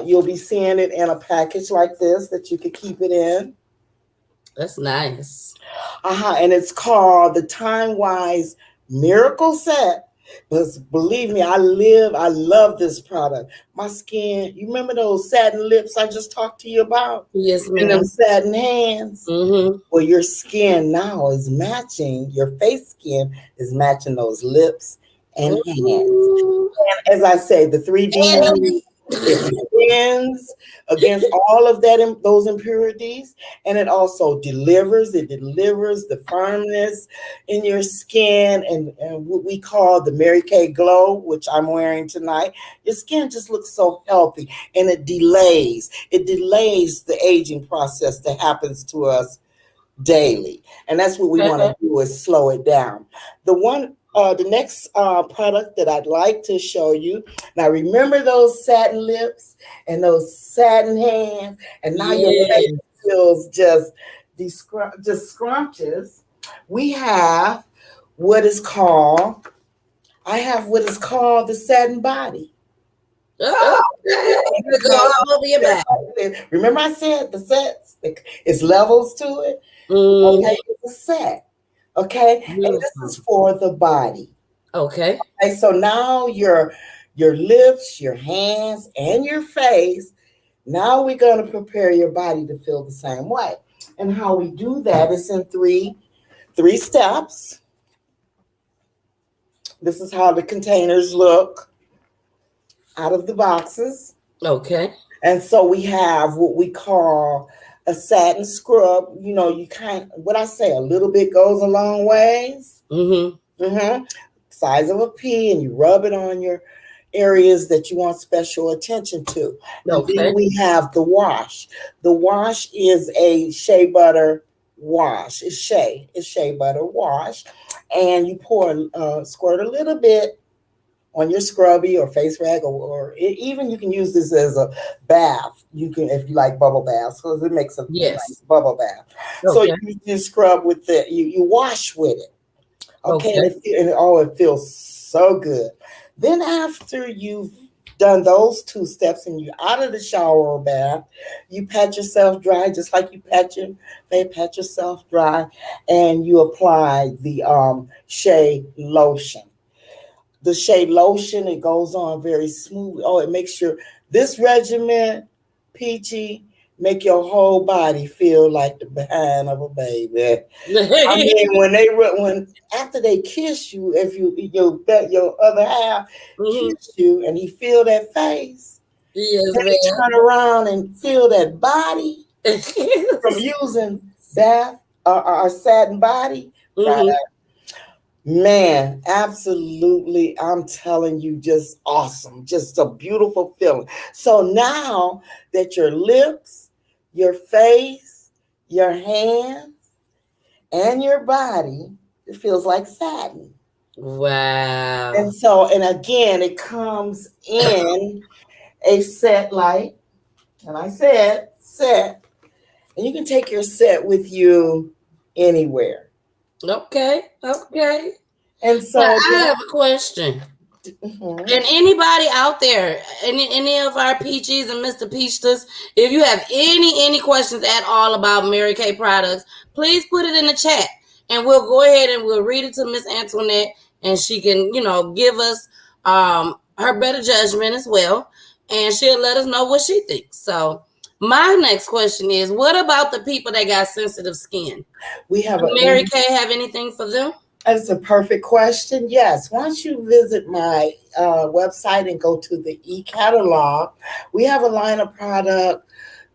you'll be seeing it in a package like this that you could keep it in. That's nice. And it's called the Time Wise Miracle Set. But believe me, I love this product. My skin, you remember those satin lips I just talked to you about? Yes, ma'am. And them satin hands? Mm-hmm. Well, your skin now is matching, your face skin is matching those lips and hands. And as I say, the 3D it against all of those impurities, and it also delivers the firmness in your skin and what we call the Mary Kay glow, which I'm wearing tonight. Your skin just looks so healthy, and it delays the aging process that happens to us daily, and that's what we want to do, is slow it down. The next product that I'd like to show you. Now, remember those satin lips and those satin hands, and now your face feels just scrumptious. I have what is called the satin body. Remember I said the sets, it's levels to it. Okay, it's a set. Okay, and this is for the body. Okay. So now your lips, your hands, and your face. Now we're going to prepare your body to feel the same way. And how we do that is in three steps. This is how the containers look out of the boxes. Okay. And so we have what we call a satin scrub. You know, what I say, a little bit goes a long ways. Size of a pea, and you rub it on your areas that you want special attention to. And then we have the wash. The wash is a shea butter wash. It's shea butter wash. And you squirt a little bit on your scrubby or face rag, or even you can use this as a bath. You can, if you like bubble baths, because it makes a nice bubble bath. So you scrub with it, you wash with it. Okay. And it feels so good. Then after you've done those two steps and you're out of the shower or bath, you pat yourself dry, just like you pat yourself dry, and you apply the shea lotion. The shea lotion, it goes on very smoothly. It makes this regimen, Peachy, make your whole body feel like the behind of a baby. I mean, after they kiss you, if your other half kiss you and he feel that face, then he turn around and feel that body from using our satin body product. Man, absolutely. I'm telling you, just awesome. Just a beautiful feeling. So now that your lips, your face, your hands, and your body, it feels like satin. Wow. And again, it comes in a set and I said set, and you can take your set with you anywhere. Okay. And so I have a question. And anybody out there, any of our Peachies and Mr. Peachtas, if you have any questions at all about Mary Kay products, please put it in the chat, and we'll go ahead and we'll read it to Miss Antoinette, and she can, give us her better judgment as well, and she'll let us know what she thinks. So my next question is, what about the people that got sensitive skin? We have Does Mary Kay have anything for them? That's a perfect question. Yes, once you visit my website and go to the e-catalog, we have a line of product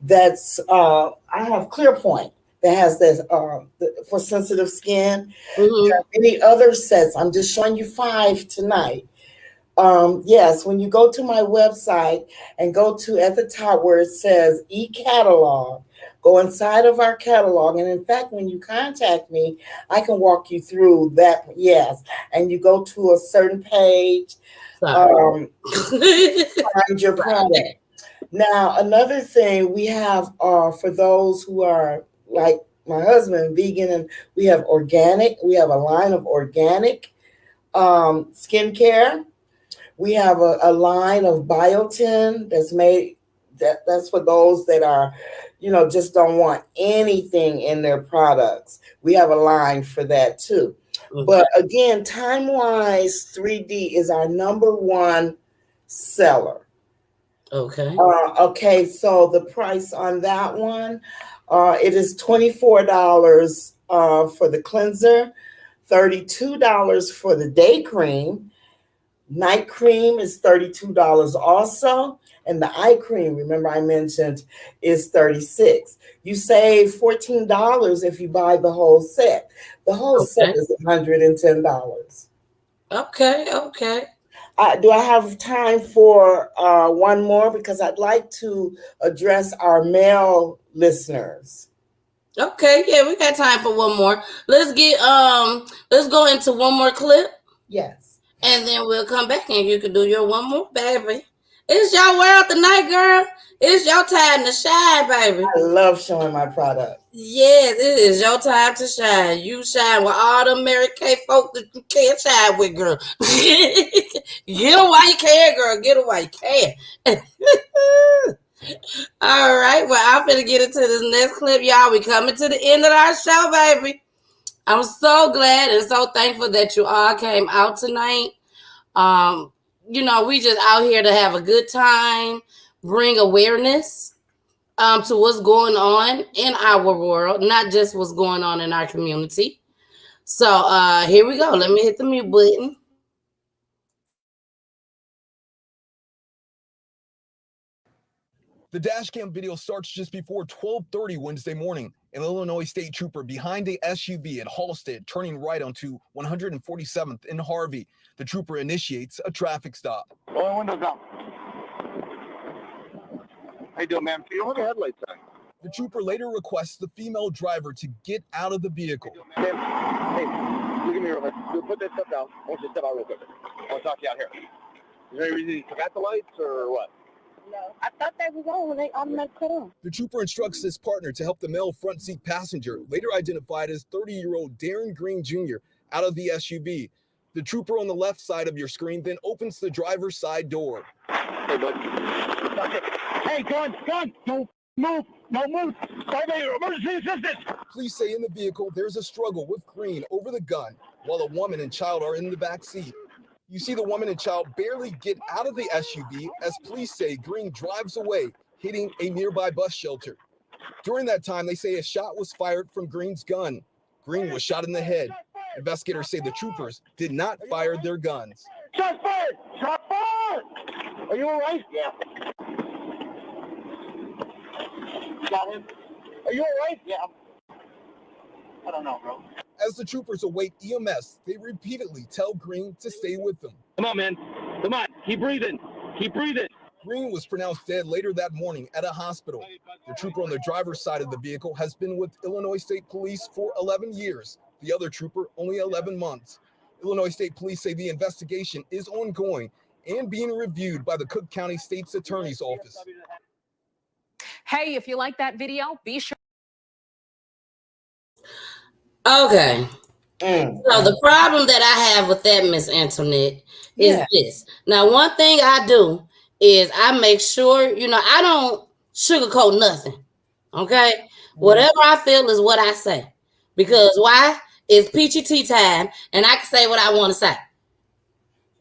that's, I have ClearPoint that has this for sensitive skin. There are many other sets. I'm just showing you 5 tonight. Yes, when you go to my website and go to at the top where it says e-catalog, go inside of our catalog. And in fact, when you contact me, I can walk you through that. Yes. And you go to a certain page, find your product. Now, another thing we have for those who are like my husband, vegan, and we have organic. We have a line of organic skincare. We have a line of biotin that's made, that's for those that are, just don't want anything in their products. We have a line for that too. But again, Time-Wise 3D is our #1 seller. Okay. Okay, so the price on that one, it is $24 for the cleanser, $32 for the day cream. Night cream is $32 also. And the eye cream, remember I mentioned, is $36. You save $14 if you buy the whole set. The whole set is $110. Okay, okay. Do I have time for one more? Because I'd like to address our male listeners. Okay, yeah, we got time for one more. Let's go into one more clip. Yes. And then we'll come back and you can do your one more, baby. It's your world tonight, girl. It's your time to shine, baby. I love showing my product. Yes, it is your time to shine. You shine with all the Mary Kay folk that you can't shine with, girl. Get them while you can, girl. Get them while you can. All right, well, I'm finna get into this next clip, y'all. We coming to the end of our show, baby. I'm so glad and so thankful that you all came out tonight. We just out here to have a good time, bring awareness to what's going on in our world, not just what's going on in our community. So here we go. Let me hit the mute button. The dash cam video starts just before 12:30 Wednesday morning. An Illinois state trooper behind a SUV at Halstead, turning right onto 147th in Harvey. The trooper initiates a traffic stop. All windows down. How you doing, ma'am? You don't have the headlights on. The trooper later requests the female driver to get out of the vehicle. Hey, look at me real quick. Put that stuff down. I want you to step out real quick. I want to talk to you out here. Is there any reason you forgot the lights or what? No, I thought they was on when they automatically cut on. The trooper instructs his partner to help the male front seat passenger, later identified as 30-year-old Darren Green Jr., out of the SUV. The trooper on the left side of your screen then opens the driver's side door. Hey, bud. Hey, gun, don't move, don't move. Emergency assistance. Police say in the vehicle there's a struggle with Green over the gun, while a woman and child are in the back seat. You see the woman and child barely get out of the SUV as police say Green drives away, hitting a nearby bus shelter. During that time, they say a shot was fired from Green's gun. Green was shot in the head. Investigators say the troopers did not fire their guns. Shot fired! Shot fired! Are you all right? Yeah. Got him? Are you all right? Yeah. I don't know, bro. As the troopers await EMS, they repeatedly tell Green to stay with them. Come on, man. Come on. Keep breathing. Keep breathing. Green was pronounced dead later that morning at a hospital. The trooper on the driver's side of the vehicle has been with Illinois State Police for 11 years. The other trooper, only 11 months. Illinois State Police say the investigation is ongoing and being reviewed by the Cook County State's Attorney's Office. Hey, if you like that video, be sure. Okay. So the problem that I have with that, Miss Antoinette, is this. Now, one thing I do is I make sure, I don't sugarcoat nothing. Okay? Whatever I feel is what I say. Because why? It's Peachy tea time, and I can say what I want to say.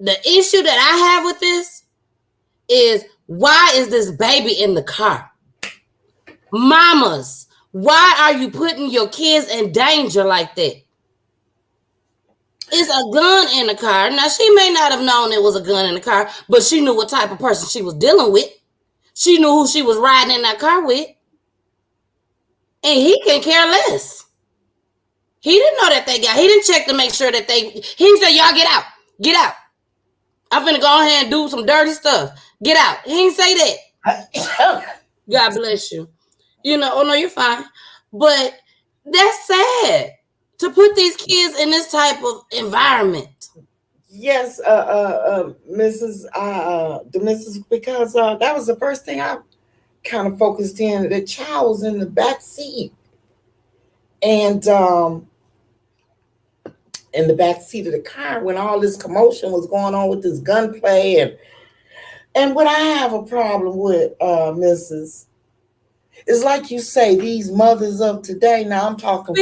The issue that I have with this is, why is this baby in the car? Mamas, why are you putting your kids in danger like that? It's a gun in the car. Now, she may not have known it was a gun in the car, but she knew what type of person she was dealing with. She knew who she was riding in that car with. And he can care less. He didn't know that he didn't check to make sure that he didn't say, y'all get out. Get out. I'm finna go ahead and do some dirty stuff. Get out. He didn't say that. God bless you. You know, oh no, you're fine. But that's sad to put these kids in this type of environment. Yes, Mrs. Because that was the first thing I kind of focused in. The child was in the back seat, and in the back seat of the car when all this commotion was going on with this gunplay, and what I have a problem with, Mrs. is like you say, these mothers of today. Now I'm talking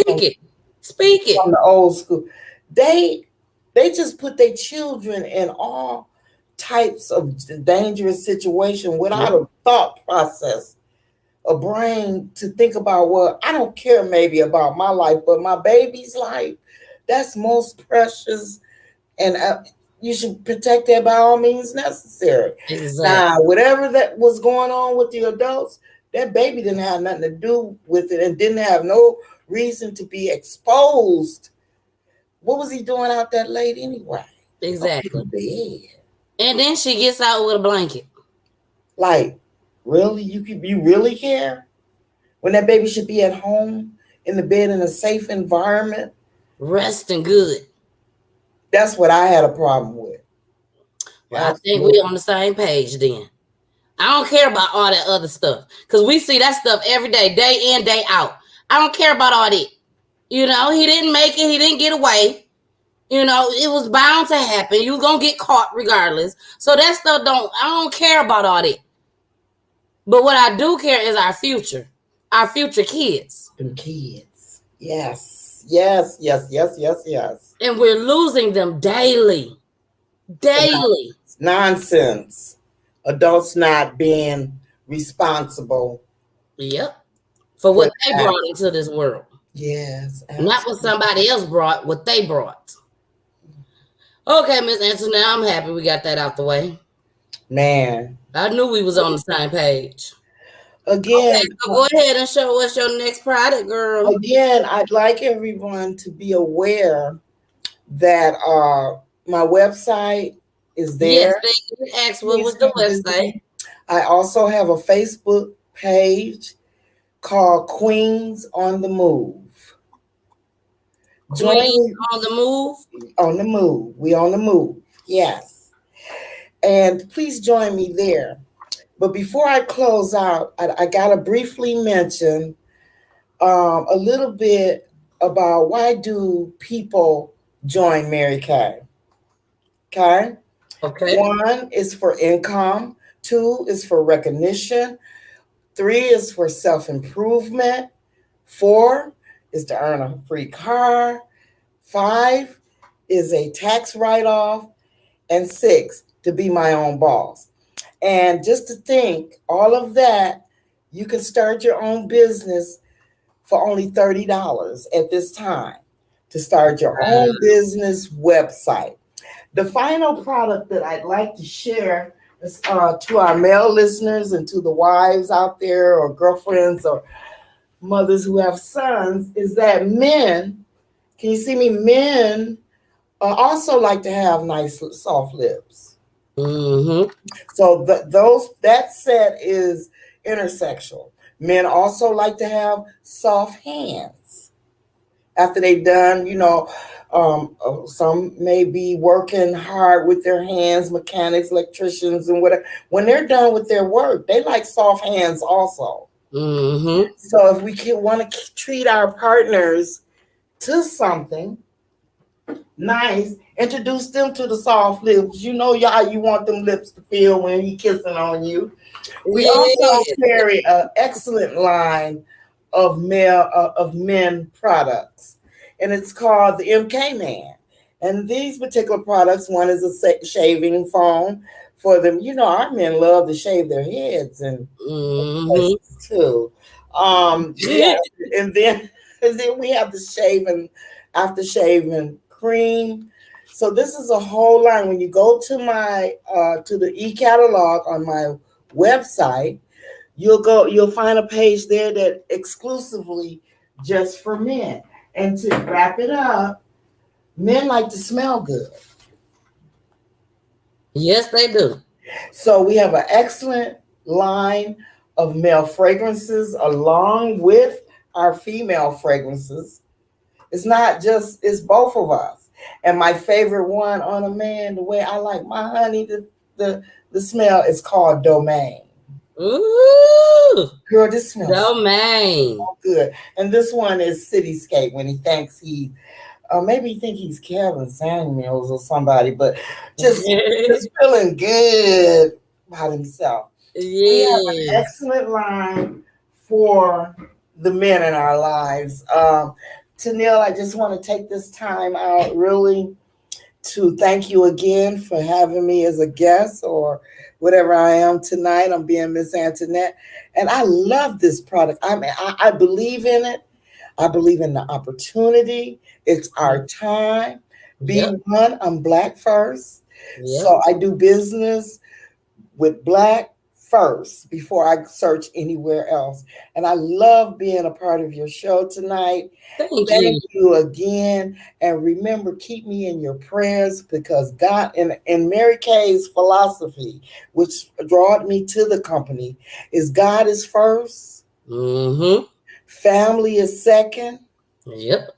Speak it from the old school. They just put their children in all types of dangerous situations without a thought process, a brain to think about, well, I don't care maybe about my life, but my baby's life, that's most precious, and you should protect that by all means necessary. Exactly. Now, whatever that was going on with the adults, that baby didn't have nothing to do with it and didn't have no reason to be exposed. What was he doing out that late anyway? Exactly. And then she gets out with a blanket. Like, really? You really care? When that baby should be at home in the bed in a safe environment? Resting good. That's what I had a problem with. Well, I think we're on the same page then. I don't care about all that other stuff. Because we see that stuff every day, day in, day out. I don't care about all that. You know, he didn't make it. He didn't get away. You know, it was bound to happen. You was going to get caught regardless. So that stuff I don't care about all that. But what I do care is our future kids. Them kids. Yes. Yes, yes, yes, yes, yes. And we're losing them daily. Daily. Nonsense. Adults not being responsible. Yep. For what they brought into this world. Yes. Absolutely. Not what somebody else brought, what they brought. Okay, Miss Antoinette, I'm happy we got that out the way. Man. I knew we was on the same page. Again. Okay, so go ahead and show us your next product, girl. Again, I'd like everyone to be aware that my website is there. Yes, they asked what was the website. I also have a Facebook page called Queens on the Move. Queens on the Move? On the Move. We on the move. Yes. And please join me there. But before I close out, I got to briefly mention a little bit about why do people join Mary Kay. Okay? Okay. 1 is for income. 2 is for recognition. 3 is for self-improvement. 4 is to earn a free car. 5 is a tax write-off. And 6, to be my own boss. And just to think, all of that, you can start your own business for only $30 at this time to start your own business website. The final product that I'd like to share is, to our male listeners and to the wives out there or girlfriends or mothers who have sons is that men, can you see me? Men also like to have nice soft lips. Mm-hmm. So that set is intersexual. Men also like to have soft hands after they've done, some may be working hard with their hands, mechanics, electricians, and whatever. When they're done with their work, they like soft hands also. Mm-hmm. So if we want to treat our partners to something nice, introduce them to the soft lips. You know, y'all, you want them lips to feel when he kissing on you. We also carry an excellent line of men products, and it's called the MK Man. And these particular products, one is a shaving foam for them. You know, our men love to shave their heads and too. Yeah, and then we have the after shaving cream. So this is a whole line. When you go to my to the e-catalog on my website, you'll find a page there that exclusively just for men. And to wrap it up, men like to smell good. Yes, they do. So we have an excellent line of male fragrances along with our female fragrances. It's not just, it's both of us. And my favorite one on a man, the way I like my honey, the smell is called Domain. Ooh, girl, this smells Domain. so good. And this one is Cityscape when he thinks maybe he think he's Kevin Samuels or somebody, but just feeling good about himself. We have an Yes. excellent line for the men in our lives. Tanil, I just want to take this time out really to thank you again for having me as a guest or whatever I am tonight. I'm being Miss Antoinette. And I love this product. I believe in it. I believe in the opportunity. It's our time. Yep. Be one, I'm Black first. Yep. So I do business with Black first before I search anywhere else. And I love being a part of your show tonight. Thank you again. And remember, keep me in your prayers because God, in Mary Kay's philosophy, which brought me to the company, is God is first. Mm-hmm. Family is second. Yep.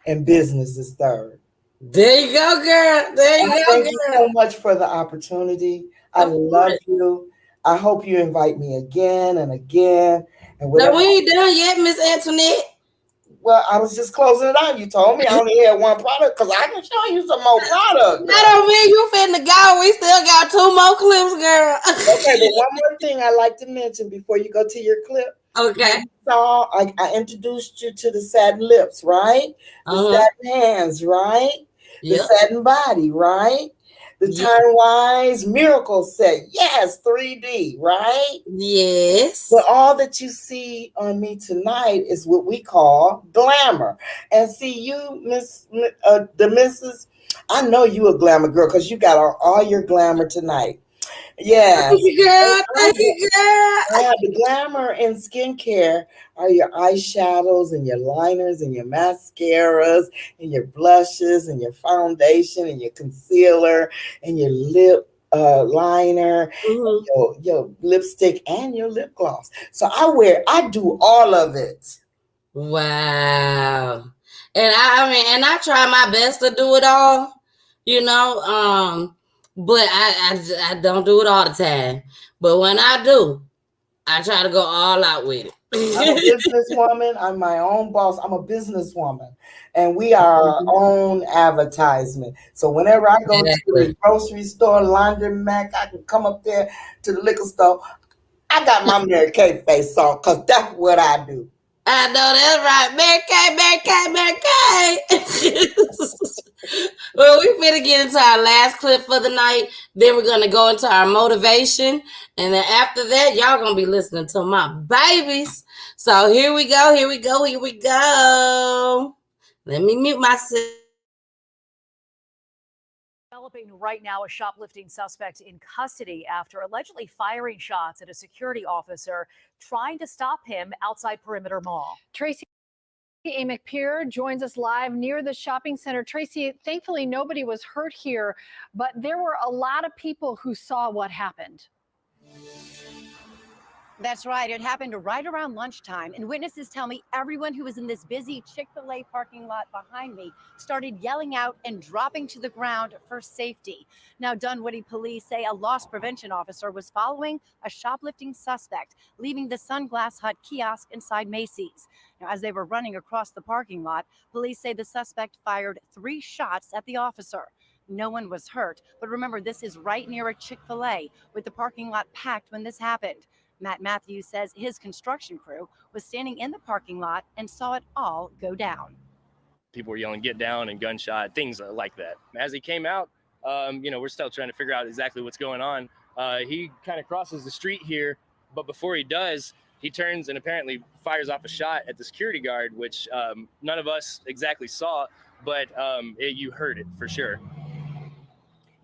And business is third. There you go, girl. There you go, Thank girl. you so much for the opportunity. I love you. I hope you invite me again and again. And No, we ain't done yet, Miss Antoinette. Well, I was just closing it out. You told me I only had one product because I can show you some more products. That don't mean you finna go. We still got 2 more clips, girl. Okay, but one more thing I like to mention before you go to your clip. Okay. I introduced you to the satin lips, right? The satin hands, right? The satin body, right? The Tyme Wise Miracle Set. Yes, 3D, right? Yes. But all that you see on me tonight is what we call glamour. And see, you, the missus, I know you a glamour girl because you got all your glamour tonight. Yes. Thank you, girl. Thank you, girl. The glamour in skincare are your eyeshadows and your liners and your mascaras and your blushes and your foundation and your concealer and your lip liner, your lipstick and your lip gloss. So I do all of it. Wow. And I try my best to do it all, you know, but I don't do it all the time. But when I do, I try to go all out with it. I'm a businesswoman. I'm my own boss. I'm a businesswoman. And we are our own advertisement. So whenever I go to the grocery store, laundromat, I can come up there to the liquor store. I got my Mary Kay face on because that's what I do. I know that's right. Mary Kay, Mary Kay, Mary Kay. Well, we finna get into our last clip for the night. Then we're gonna go into our motivation. And then after that, y'all gonna be listening to my babies. So here we go, here we go, here we go. Let me mute myself. Developing right now, a shoplifting suspect in custody after allegedly firing shots at a security officer trying to stop him outside Perimeter Mall. Tracy McPeer joins us live near the shopping center. Tracy, thankfully nobody was hurt here, but there were a lot of people who saw what happened. That's right. It happened right around lunchtime, and witnesses tell me everyone who was in this busy Chick-fil-A parking lot behind me started yelling out and dropping to the ground for safety. Now, Dunwoody police say a loss prevention officer was following a shoplifting suspect, leaving the Sunglass Hut kiosk inside Macy's. Now, as they were running across the parking lot, police say the suspect fired 3 shots at the officer. No one was hurt, but remember, this is right near a Chick-fil-A with the parking lot packed when this happened. Matt Matthews says his construction crew was standing in the parking lot and saw it all go down. People were yelling, "Get down," and gunshot, things like that. As he came out, we're still trying to figure out exactly what's going on. He kind of crosses the street here, but before he does, he turns and apparently fires off a shot at the security guard, which none of us exactly saw, but you heard it for sure.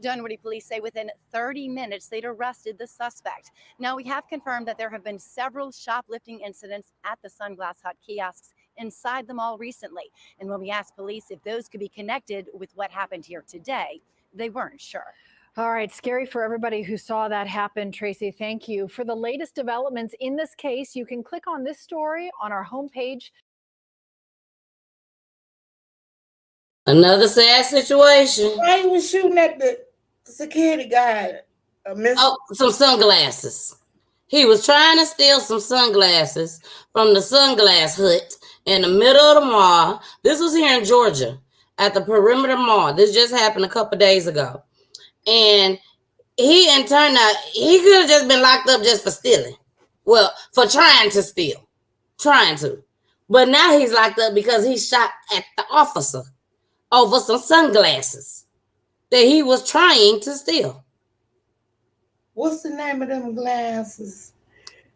Dunwoody police say within 30 minutes, they'd arrested the suspect. Now, we have confirmed that there have been several shoplifting incidents at the Sunglass Hut kiosks inside the mall recently. And when we asked police if those could be connected with what happened here today, they weren't sure. All right, scary for everybody who saw that happen. Tracy, thank you. For the latest developments in this case, you can click on this story on our homepage. Another sad situation. Why he was shooting at the security guard? Oh, some sunglasses. He was trying to steal some sunglasses from the Sunglass Hut in the middle of the mall. This was here in Georgia at the Perimeter Mall. This just happened a couple days ago. And he turned out, he could have just been locked up just for stealing. Well, for trying to steal. Trying to. But now he's locked up because he shot at the officer over some sunglasses that he was trying to steal. What's the name of them glasses?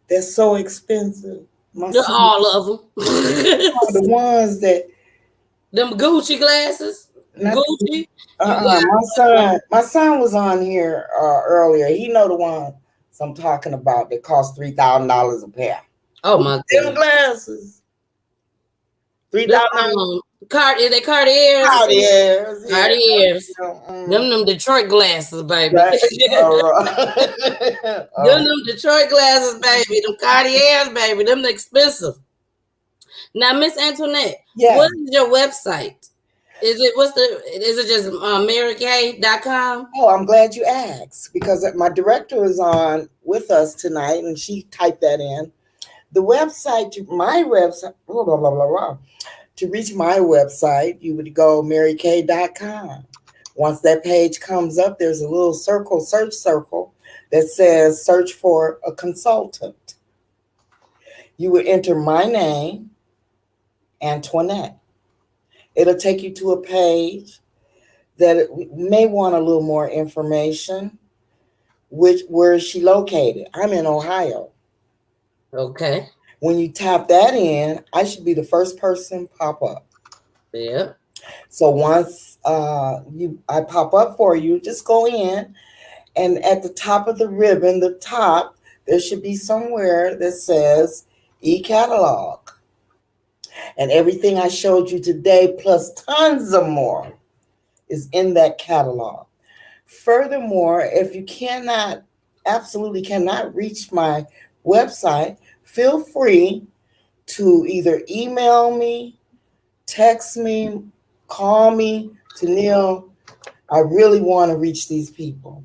They're so expensive. All of them. The ones that them Gucci glasses. Gucci. My son was on here earlier. He know the ones I'm talking about that cost $3,000 a pair. Oh my God. Them glasses. $3,000. Is they Cartiers? Cartiers. Cartiers. Them Detroit glasses, baby. Them Detroit glasses, baby. Them Cartiers, baby. Them expensive. Now, Miss Antoinette, what is your website? Is it just marykay.com? Oh, I'm glad you asked because my director is on with us tonight and she typed that in. The website, my website, blah, blah, blah, blah, blah. To reach my website, you would go marykay.com. Once that page comes up, there's a little search circle that says search for a consultant. You would enter my name, Antoinette. It'll take you to a page that may want a little more information. Where is she located? I'm in Ohio. Okay. When you tap that in, I should be the first person pop up. Yeah. So once I pop up for you, just go in, and at the top of the ribbon, there should be somewhere that says e-catalog. And everything I showed you today, plus tons of more, is in that catalog. Furthermore, if you absolutely cannot reach my website, feel free to either email me, text me, call me. Tennille, I really want to reach these people.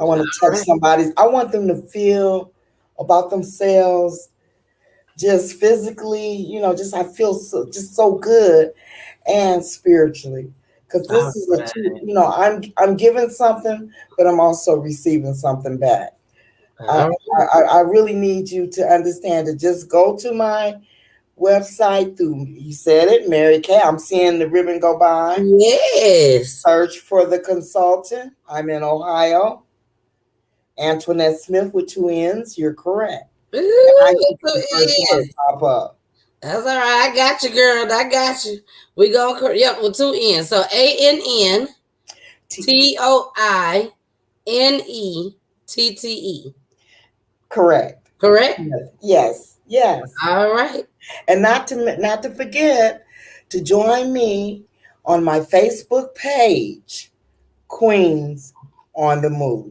I want to touch somebody. I want them to feel about themselves just physically, I feel so good and spiritually. Because this is I'm giving something, but I'm also receiving something back. I really need you to understand to just go to my website you said it, Mary Kay. I'm seeing the ribbon go by. Yes. Search for the consultant. I'm in Ohio. Antoinette Smith with 2 N's. You're correct. Pop up. That's all right. I got you, girl. I got you. We go. Yep, with 2 N's. So ANNTOINETTE. Correct. Correct? Yes. All right. And not to forget to join me on my Facebook page, Queens on the Move.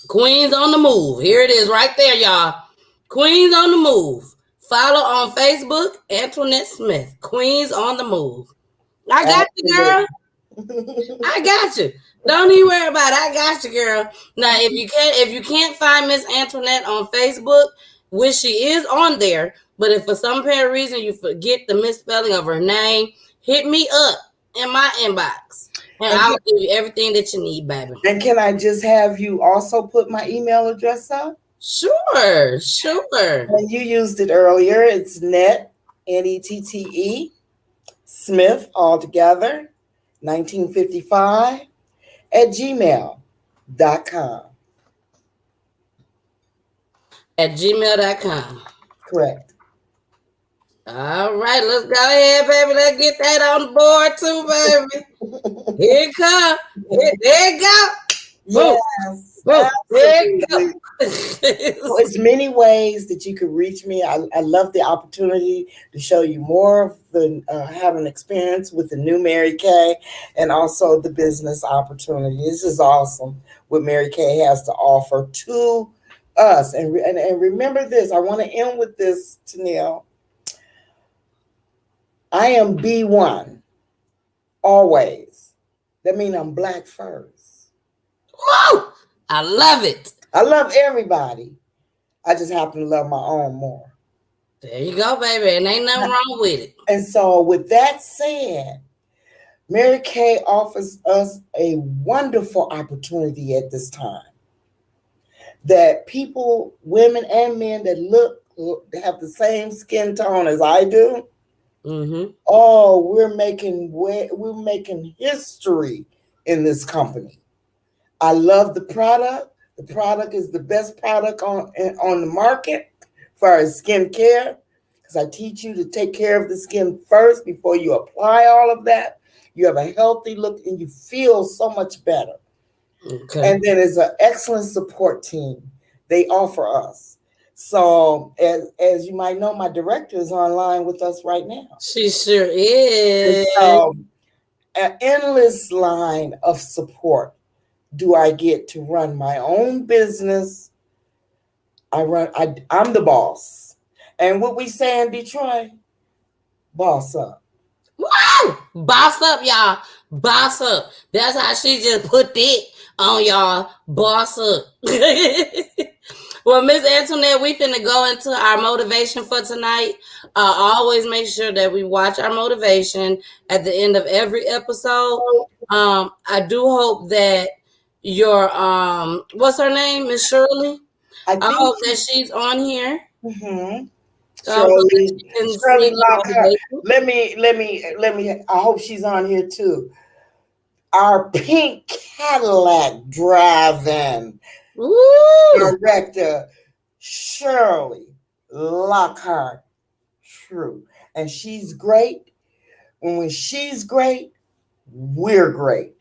Queens on the Move. Here it is right there, y'all. Queens on the Move. Follow on Facebook, Antoinette Smith. Queens on the Move. I got you, girl. I got you. Don't even worry about it. I got you, girl. Now, if you can't find Miss Antoinette on Facebook, which she is on there, but if for some apparent reason you forget the misspelling of her name, hit me up in my inbox, and I'll give you everything that you need, baby. And can I just have you also put my email address up? Sure. And you used it earlier. It's Nette, Nette, Smith, all together, 1955 at gmail.com. At gmail.com. Correct. All right, let's go ahead, baby. Let's get that on the board too, baby. Here it comes. There it go. Yes, Boom. There it go. So it's many ways that you could reach me. I love the opportunity to show you more of the having experience with the new Mary Kay and also the business opportunity. This is awesome what Mary Kay has to offer to us. And remember this, I want to end with this, Tennille. I am B1 always. That means I'm black first. Woo! I love it. I love everybody. I just happen to love my own more. There you go, baby. And ain't nothing wrong with it. And so with that said, Mary Kay offers us a wonderful opportunity at this time that people, women and men that have the same skin tone as I do. Mm-hmm. Oh, we're making history in this company. I love the product. The product is the best product on the market for our skin care, because I teach you to take care of the skin first before you apply all of that. You have a healthy look and you feel so much better. Okay. And then it's an excellent support team they offer us. So as you might know, my director is online with us right now. She sure is. An endless line of support do I get to run my own business. I'm the boss. And what we say in Detroit, boss up. Woo! Boss up, y'all. Boss up. That's how she just put it on y'all. Boss up. Well, Miss Antoinette, we finna go into our motivation for tonight. Always make sure that we watch our motivation at the end of every episode. I do hope that your what's her name, Miss Shirley? I hope that she's on here. Mm-hmm. Shirley Lockhart. Let me. I hope she's on here too. Our pink Cadillac driving director, Shirley Lockhart. True, and she's great. And when she's great, we're great.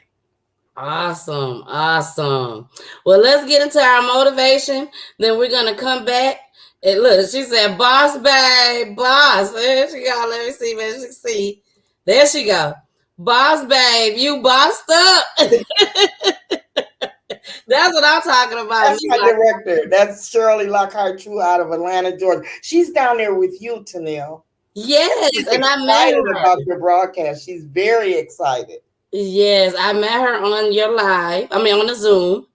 Awesome. Well, let's get into our motivation. Then we're gonna come back. And look, she said, boss, babe, boss. There she go. Let me see, man. She see. There she go. Boss, babe, you bossed up. That's what I'm talking about. That's my director. That's Shirley Lockhart True out of Atlanta, Georgia. She's down there with you, Tennille. Yes, she's and I met excited her about your broadcast. She's very excited. Yes, I met her on your live. I mean, on the Zoom.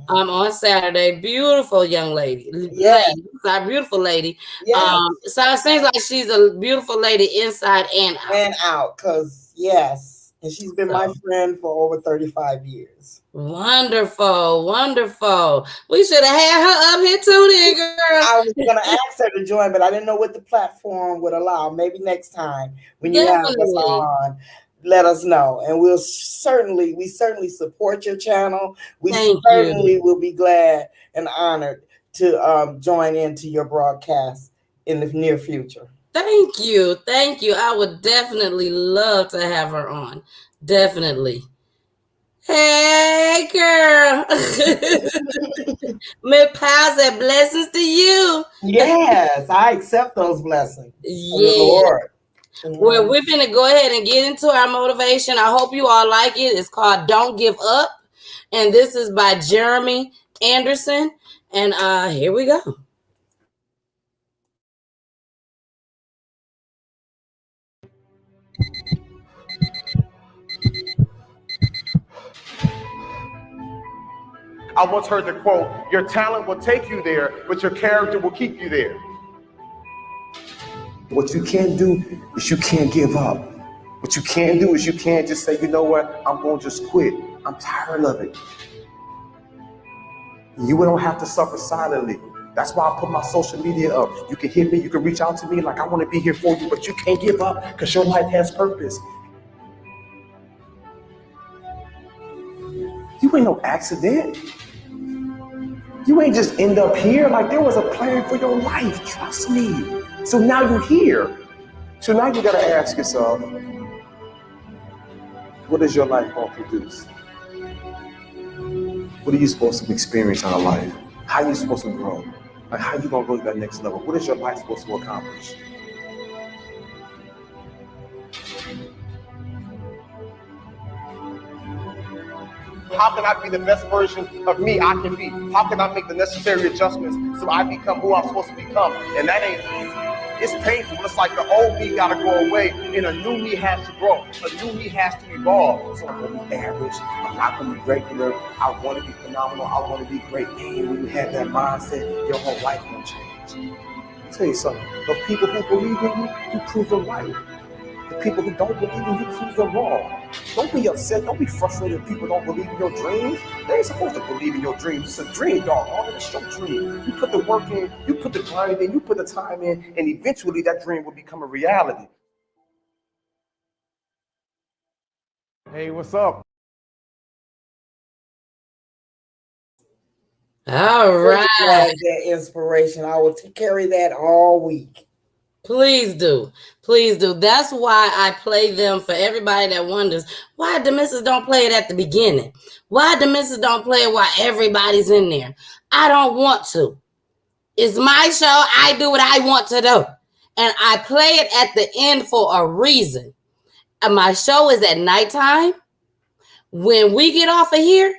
On Saturday. Beautiful young lady. Yes. A beautiful lady. Yes. So it seems like she's a beautiful lady inside and out. And out, because yes. And she's been my friend for over 35 years. Wonderful. We should have had her up here too then, girl. I was going to ask her to join, but I didn't know what the platform would allow. Maybe next time when you have us on, let us know. And we certainly support your channel. We certainly will be glad and honored to join into your broadcast in the near future. Thank you. I would definitely love to have her on. Definitely. Hey, girl. Miss Powell said, blessings to you. Yes, I accept those blessings. Yeah. Lord. Well, we're going to go ahead and get into our motivation. I hope you all like it. It's called Don't Give Up. And this is by Jeremy Anderson. And here we go. I once heard the quote, your talent will take you there, but your character will keep you there. What you can't do is you can't give up. What you can't do is you can't just say, you know what, I'm going to just quit. I'm tired of it. You don't have to suffer silently. That's why I put my social media up. You can hit me, you can reach out to me like I want to be here for you, but you can't give up because your life has purpose. You ain't no accident. You ain't just end up here. Like there was a plan for your life, trust me. So now you're here. So now you gotta ask yourself, what is your life gonna produce? What are you supposed to experience in our life? How are you supposed to grow? Like, how are you gonna go to that next level? What is your life supposed to accomplish? How can I be the best version of me I can be? How can I make the necessary adjustments so I become who I'm supposed to become? And that ain't easy. It's painful. It's like the old me gotta go away and a new me has to grow. A new me has to evolve. So I'm gonna be average. I'm not gonna be regular. I wanna be phenomenal. I wanna be great. And when you have that mindset, your whole life gonna change. I'll tell you something. The people who believe in you, you prove them right. The people who don't believe in you, prove them wrong. Don't be upset. Don't be frustrated if people don't believe in your dreams. They ain't supposed to believe in your dreams. It's a dream, dog. It's your dream. You put the work in, you put the grind in, you put the time in, and eventually that dream will become a reality. Hey, what's up? All right. That inspiration. I will carry that all week. Please do. Please do. That's why I play them for everybody that wonders why the missus don't play it at the beginning. Why the missus don't play it while everybody's in there. I don't want to. It's my show. I do what I want to do. And I play it at the end for a reason. And my show is at nighttime. When we get off of here,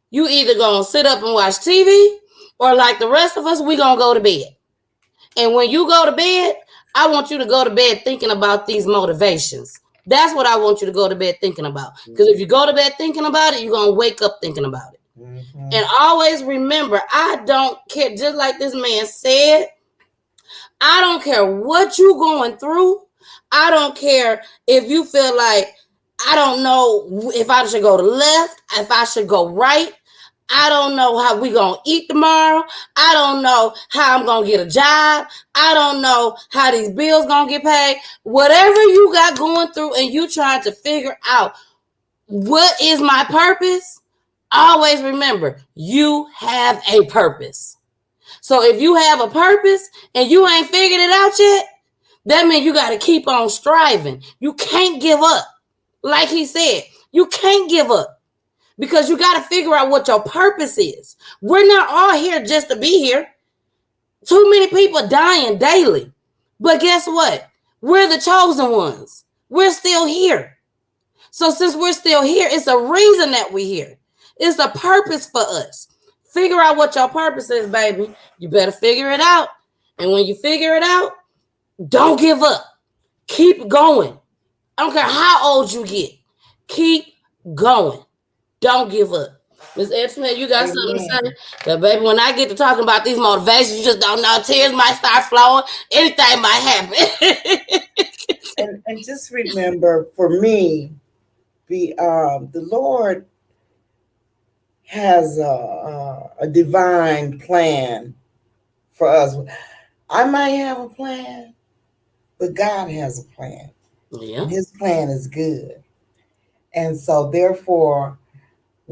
you either gonna sit up and watch TV, or like the rest of us, we gonna go to bed. And when you go to bed, I want you to go to bed thinking about these motivations. That's what I want you to go to bed thinking about. Because if you go to bed thinking about it, you're going to wake up thinking about it. And always remember, I don't care, just like this man said, I don't care what you're going through. I don't care if you feel like, I don't know if I should go to left, if I should go right. I don't know how we gonna eat tomorrow. I don't know how I'm gonna get a job. I don't know how these bills gonna get paid. Whatever you got going through and you trying to figure out what is my purpose, always remember you have a purpose. So if you have a purpose and you ain't figured it out yet, that means you got to keep on striving. You can't give up. Like he said, you can't give up. Because you got to figure out what your purpose is. We're not all here just to be here. Too many people dying daily. But guess what? We're the chosen ones. We're still here. So since we're still here, it's a reason that we're here. It's a purpose for us. Figure out what your purpose is, baby. You better figure it out. And when you figure it out, don't give up. Keep going. I don't care how old you get. Keep going. Don't give up. Ms. Edson, you got something to say? Because, baby, when I get to talking about these motivations, you just don't know. Tears might start flowing. Anything might happen. and just remember, for me, the Lord has a divine plan for us. I might have a plan, but God has a plan. Yeah. And his plan is good. And so therefore,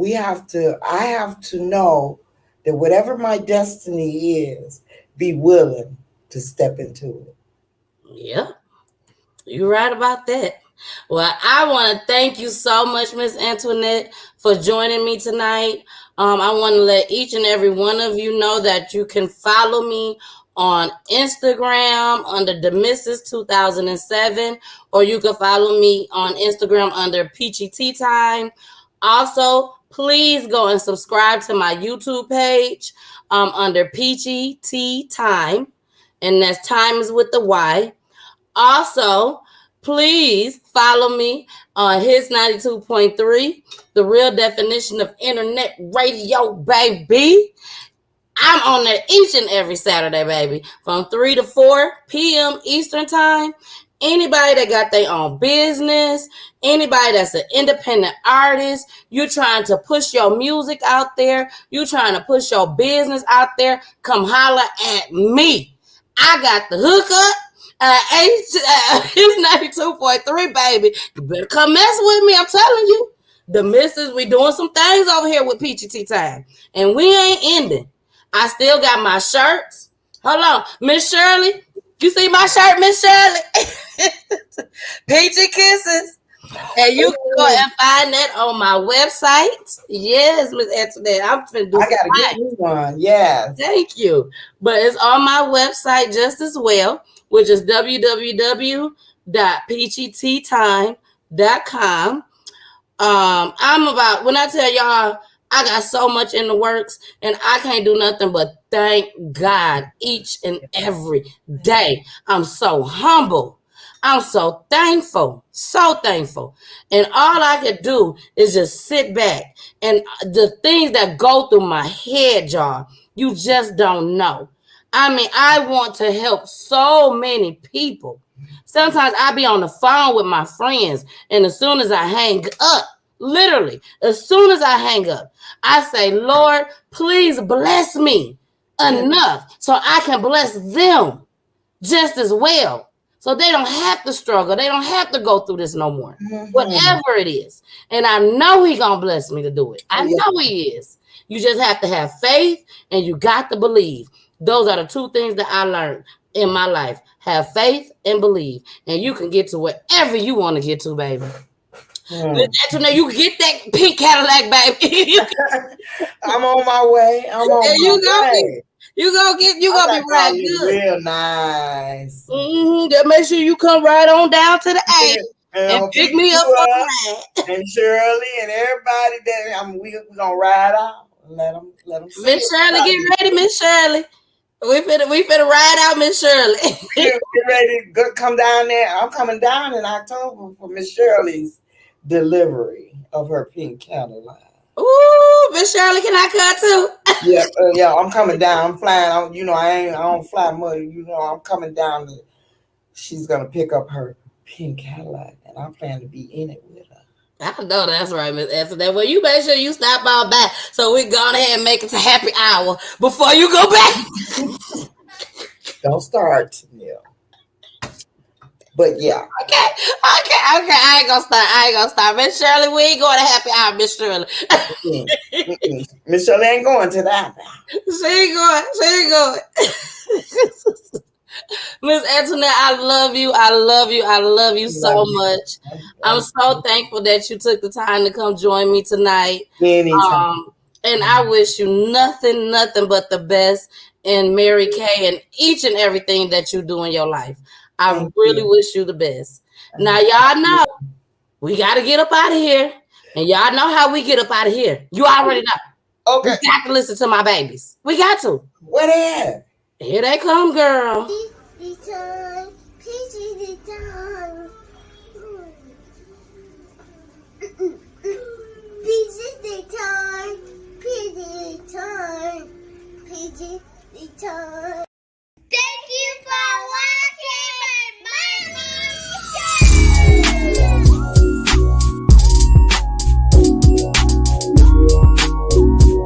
I have to know that whatever my destiny is, be willing to step into it. Yeah. You're right about that. Well, I want to thank you so much, Miss Antoinette, for joining me tonight. I want to let each and every one of you know that you can follow me on Instagram under the Mrs. 2007, or you can follow me on Instagram under Peachy Tyme. Also, please go and subscribe to my YouTube page under Peachy Tyme, and that's Tyme is with the Y. Also, please follow me on his 92.3, the real definition of internet radio, baby. I'm on there each and every Saturday, baby, from 3 to 4 p.m. Eastern time. Anybody that got their own business, anybody that's an independent artist, you trying to push your music out there, you trying to push your business out there, come holler at me. I got the hookup. It's 92.3, baby. You better come mess with me. I'm telling you. The missus, we doing some things over here with Peachy Tyme. And we ain't ending. I still got my shirts. Hold on. Miss Shirley, You see my shirt, Miss Shirley? Peachy Kisses. And you can go and find that on my website. Yes, Miss Antoinette. I'm finna do I gotta get me one. Yes. Thank you. But it's on my website just as well, which is www.peachytyme.com. I'm about, when I tell y'all, I got so much in the works and I can't do nothing but thank God each and every day. I'm so humble. I'm so thankful. So thankful. And all I could do is just sit back and the things that go through my head, y'all, you just don't know. I mean, I want to help so many people. Sometimes I be on the phone with my friends, and as soon as I hang up, literally, as soon as I hang up, I say, Lord, please bless me enough so I can bless them just as well. So they don't have to struggle. They don't have to go through this no more. Whatever it is. And I know He's going to bless me to do it. I know He is. You just have to have faith and you got to believe. Those are the two things that I learned in my life. Have faith and believe. And you can get to wherever you want to get to, baby. You get that pink Cadillac, baby. I'm on my way. I'm on my way. You gonna be right good. Real nice. Just make sure you come right on down to the A and pick me up for a ride. And Shirley and everybody that we gonna ride out. Let them. Miss Shirley, get ready, Miss Shirley. We finna ride out, Miss Shirley. Get ready to come down there. I'm coming down in October for Miss Shirley's delivery of her pink Cadillac. Ooh, Miss Shirley, can I cut too? Yeah, I'm coming down. I'm flying. I don't fly much. I'm coming down. She's gonna pick up her pink Cadillac, and I plan to be in it with her. I know that's right, Miss Antoinette. Well, you make sure you stop on back so we go ahead and make it to happy hour before you go back. Don't start. Yeah. But yeah. Okay. I ain't gonna start. Miss Shirley, we ain't going to happy hour, Miss Shirley. Miss Shirley ain't going to that. She ain't going. Miss Antoinette, I love you so much. I'm so thankful that you took the time to come join me tonight. Anytime. And I wish you nothing but the best in Mary Kay and each and everything that you do in your life. I really wish you the best. Now, y'all know we got to get up out of here. And y'all know how we get up out of here. You already know. Okay. We got to listen to my babies. We got to. Where they at? Here they come, girl. Peachy, Peachy, Peachy, Peachy, Peachy,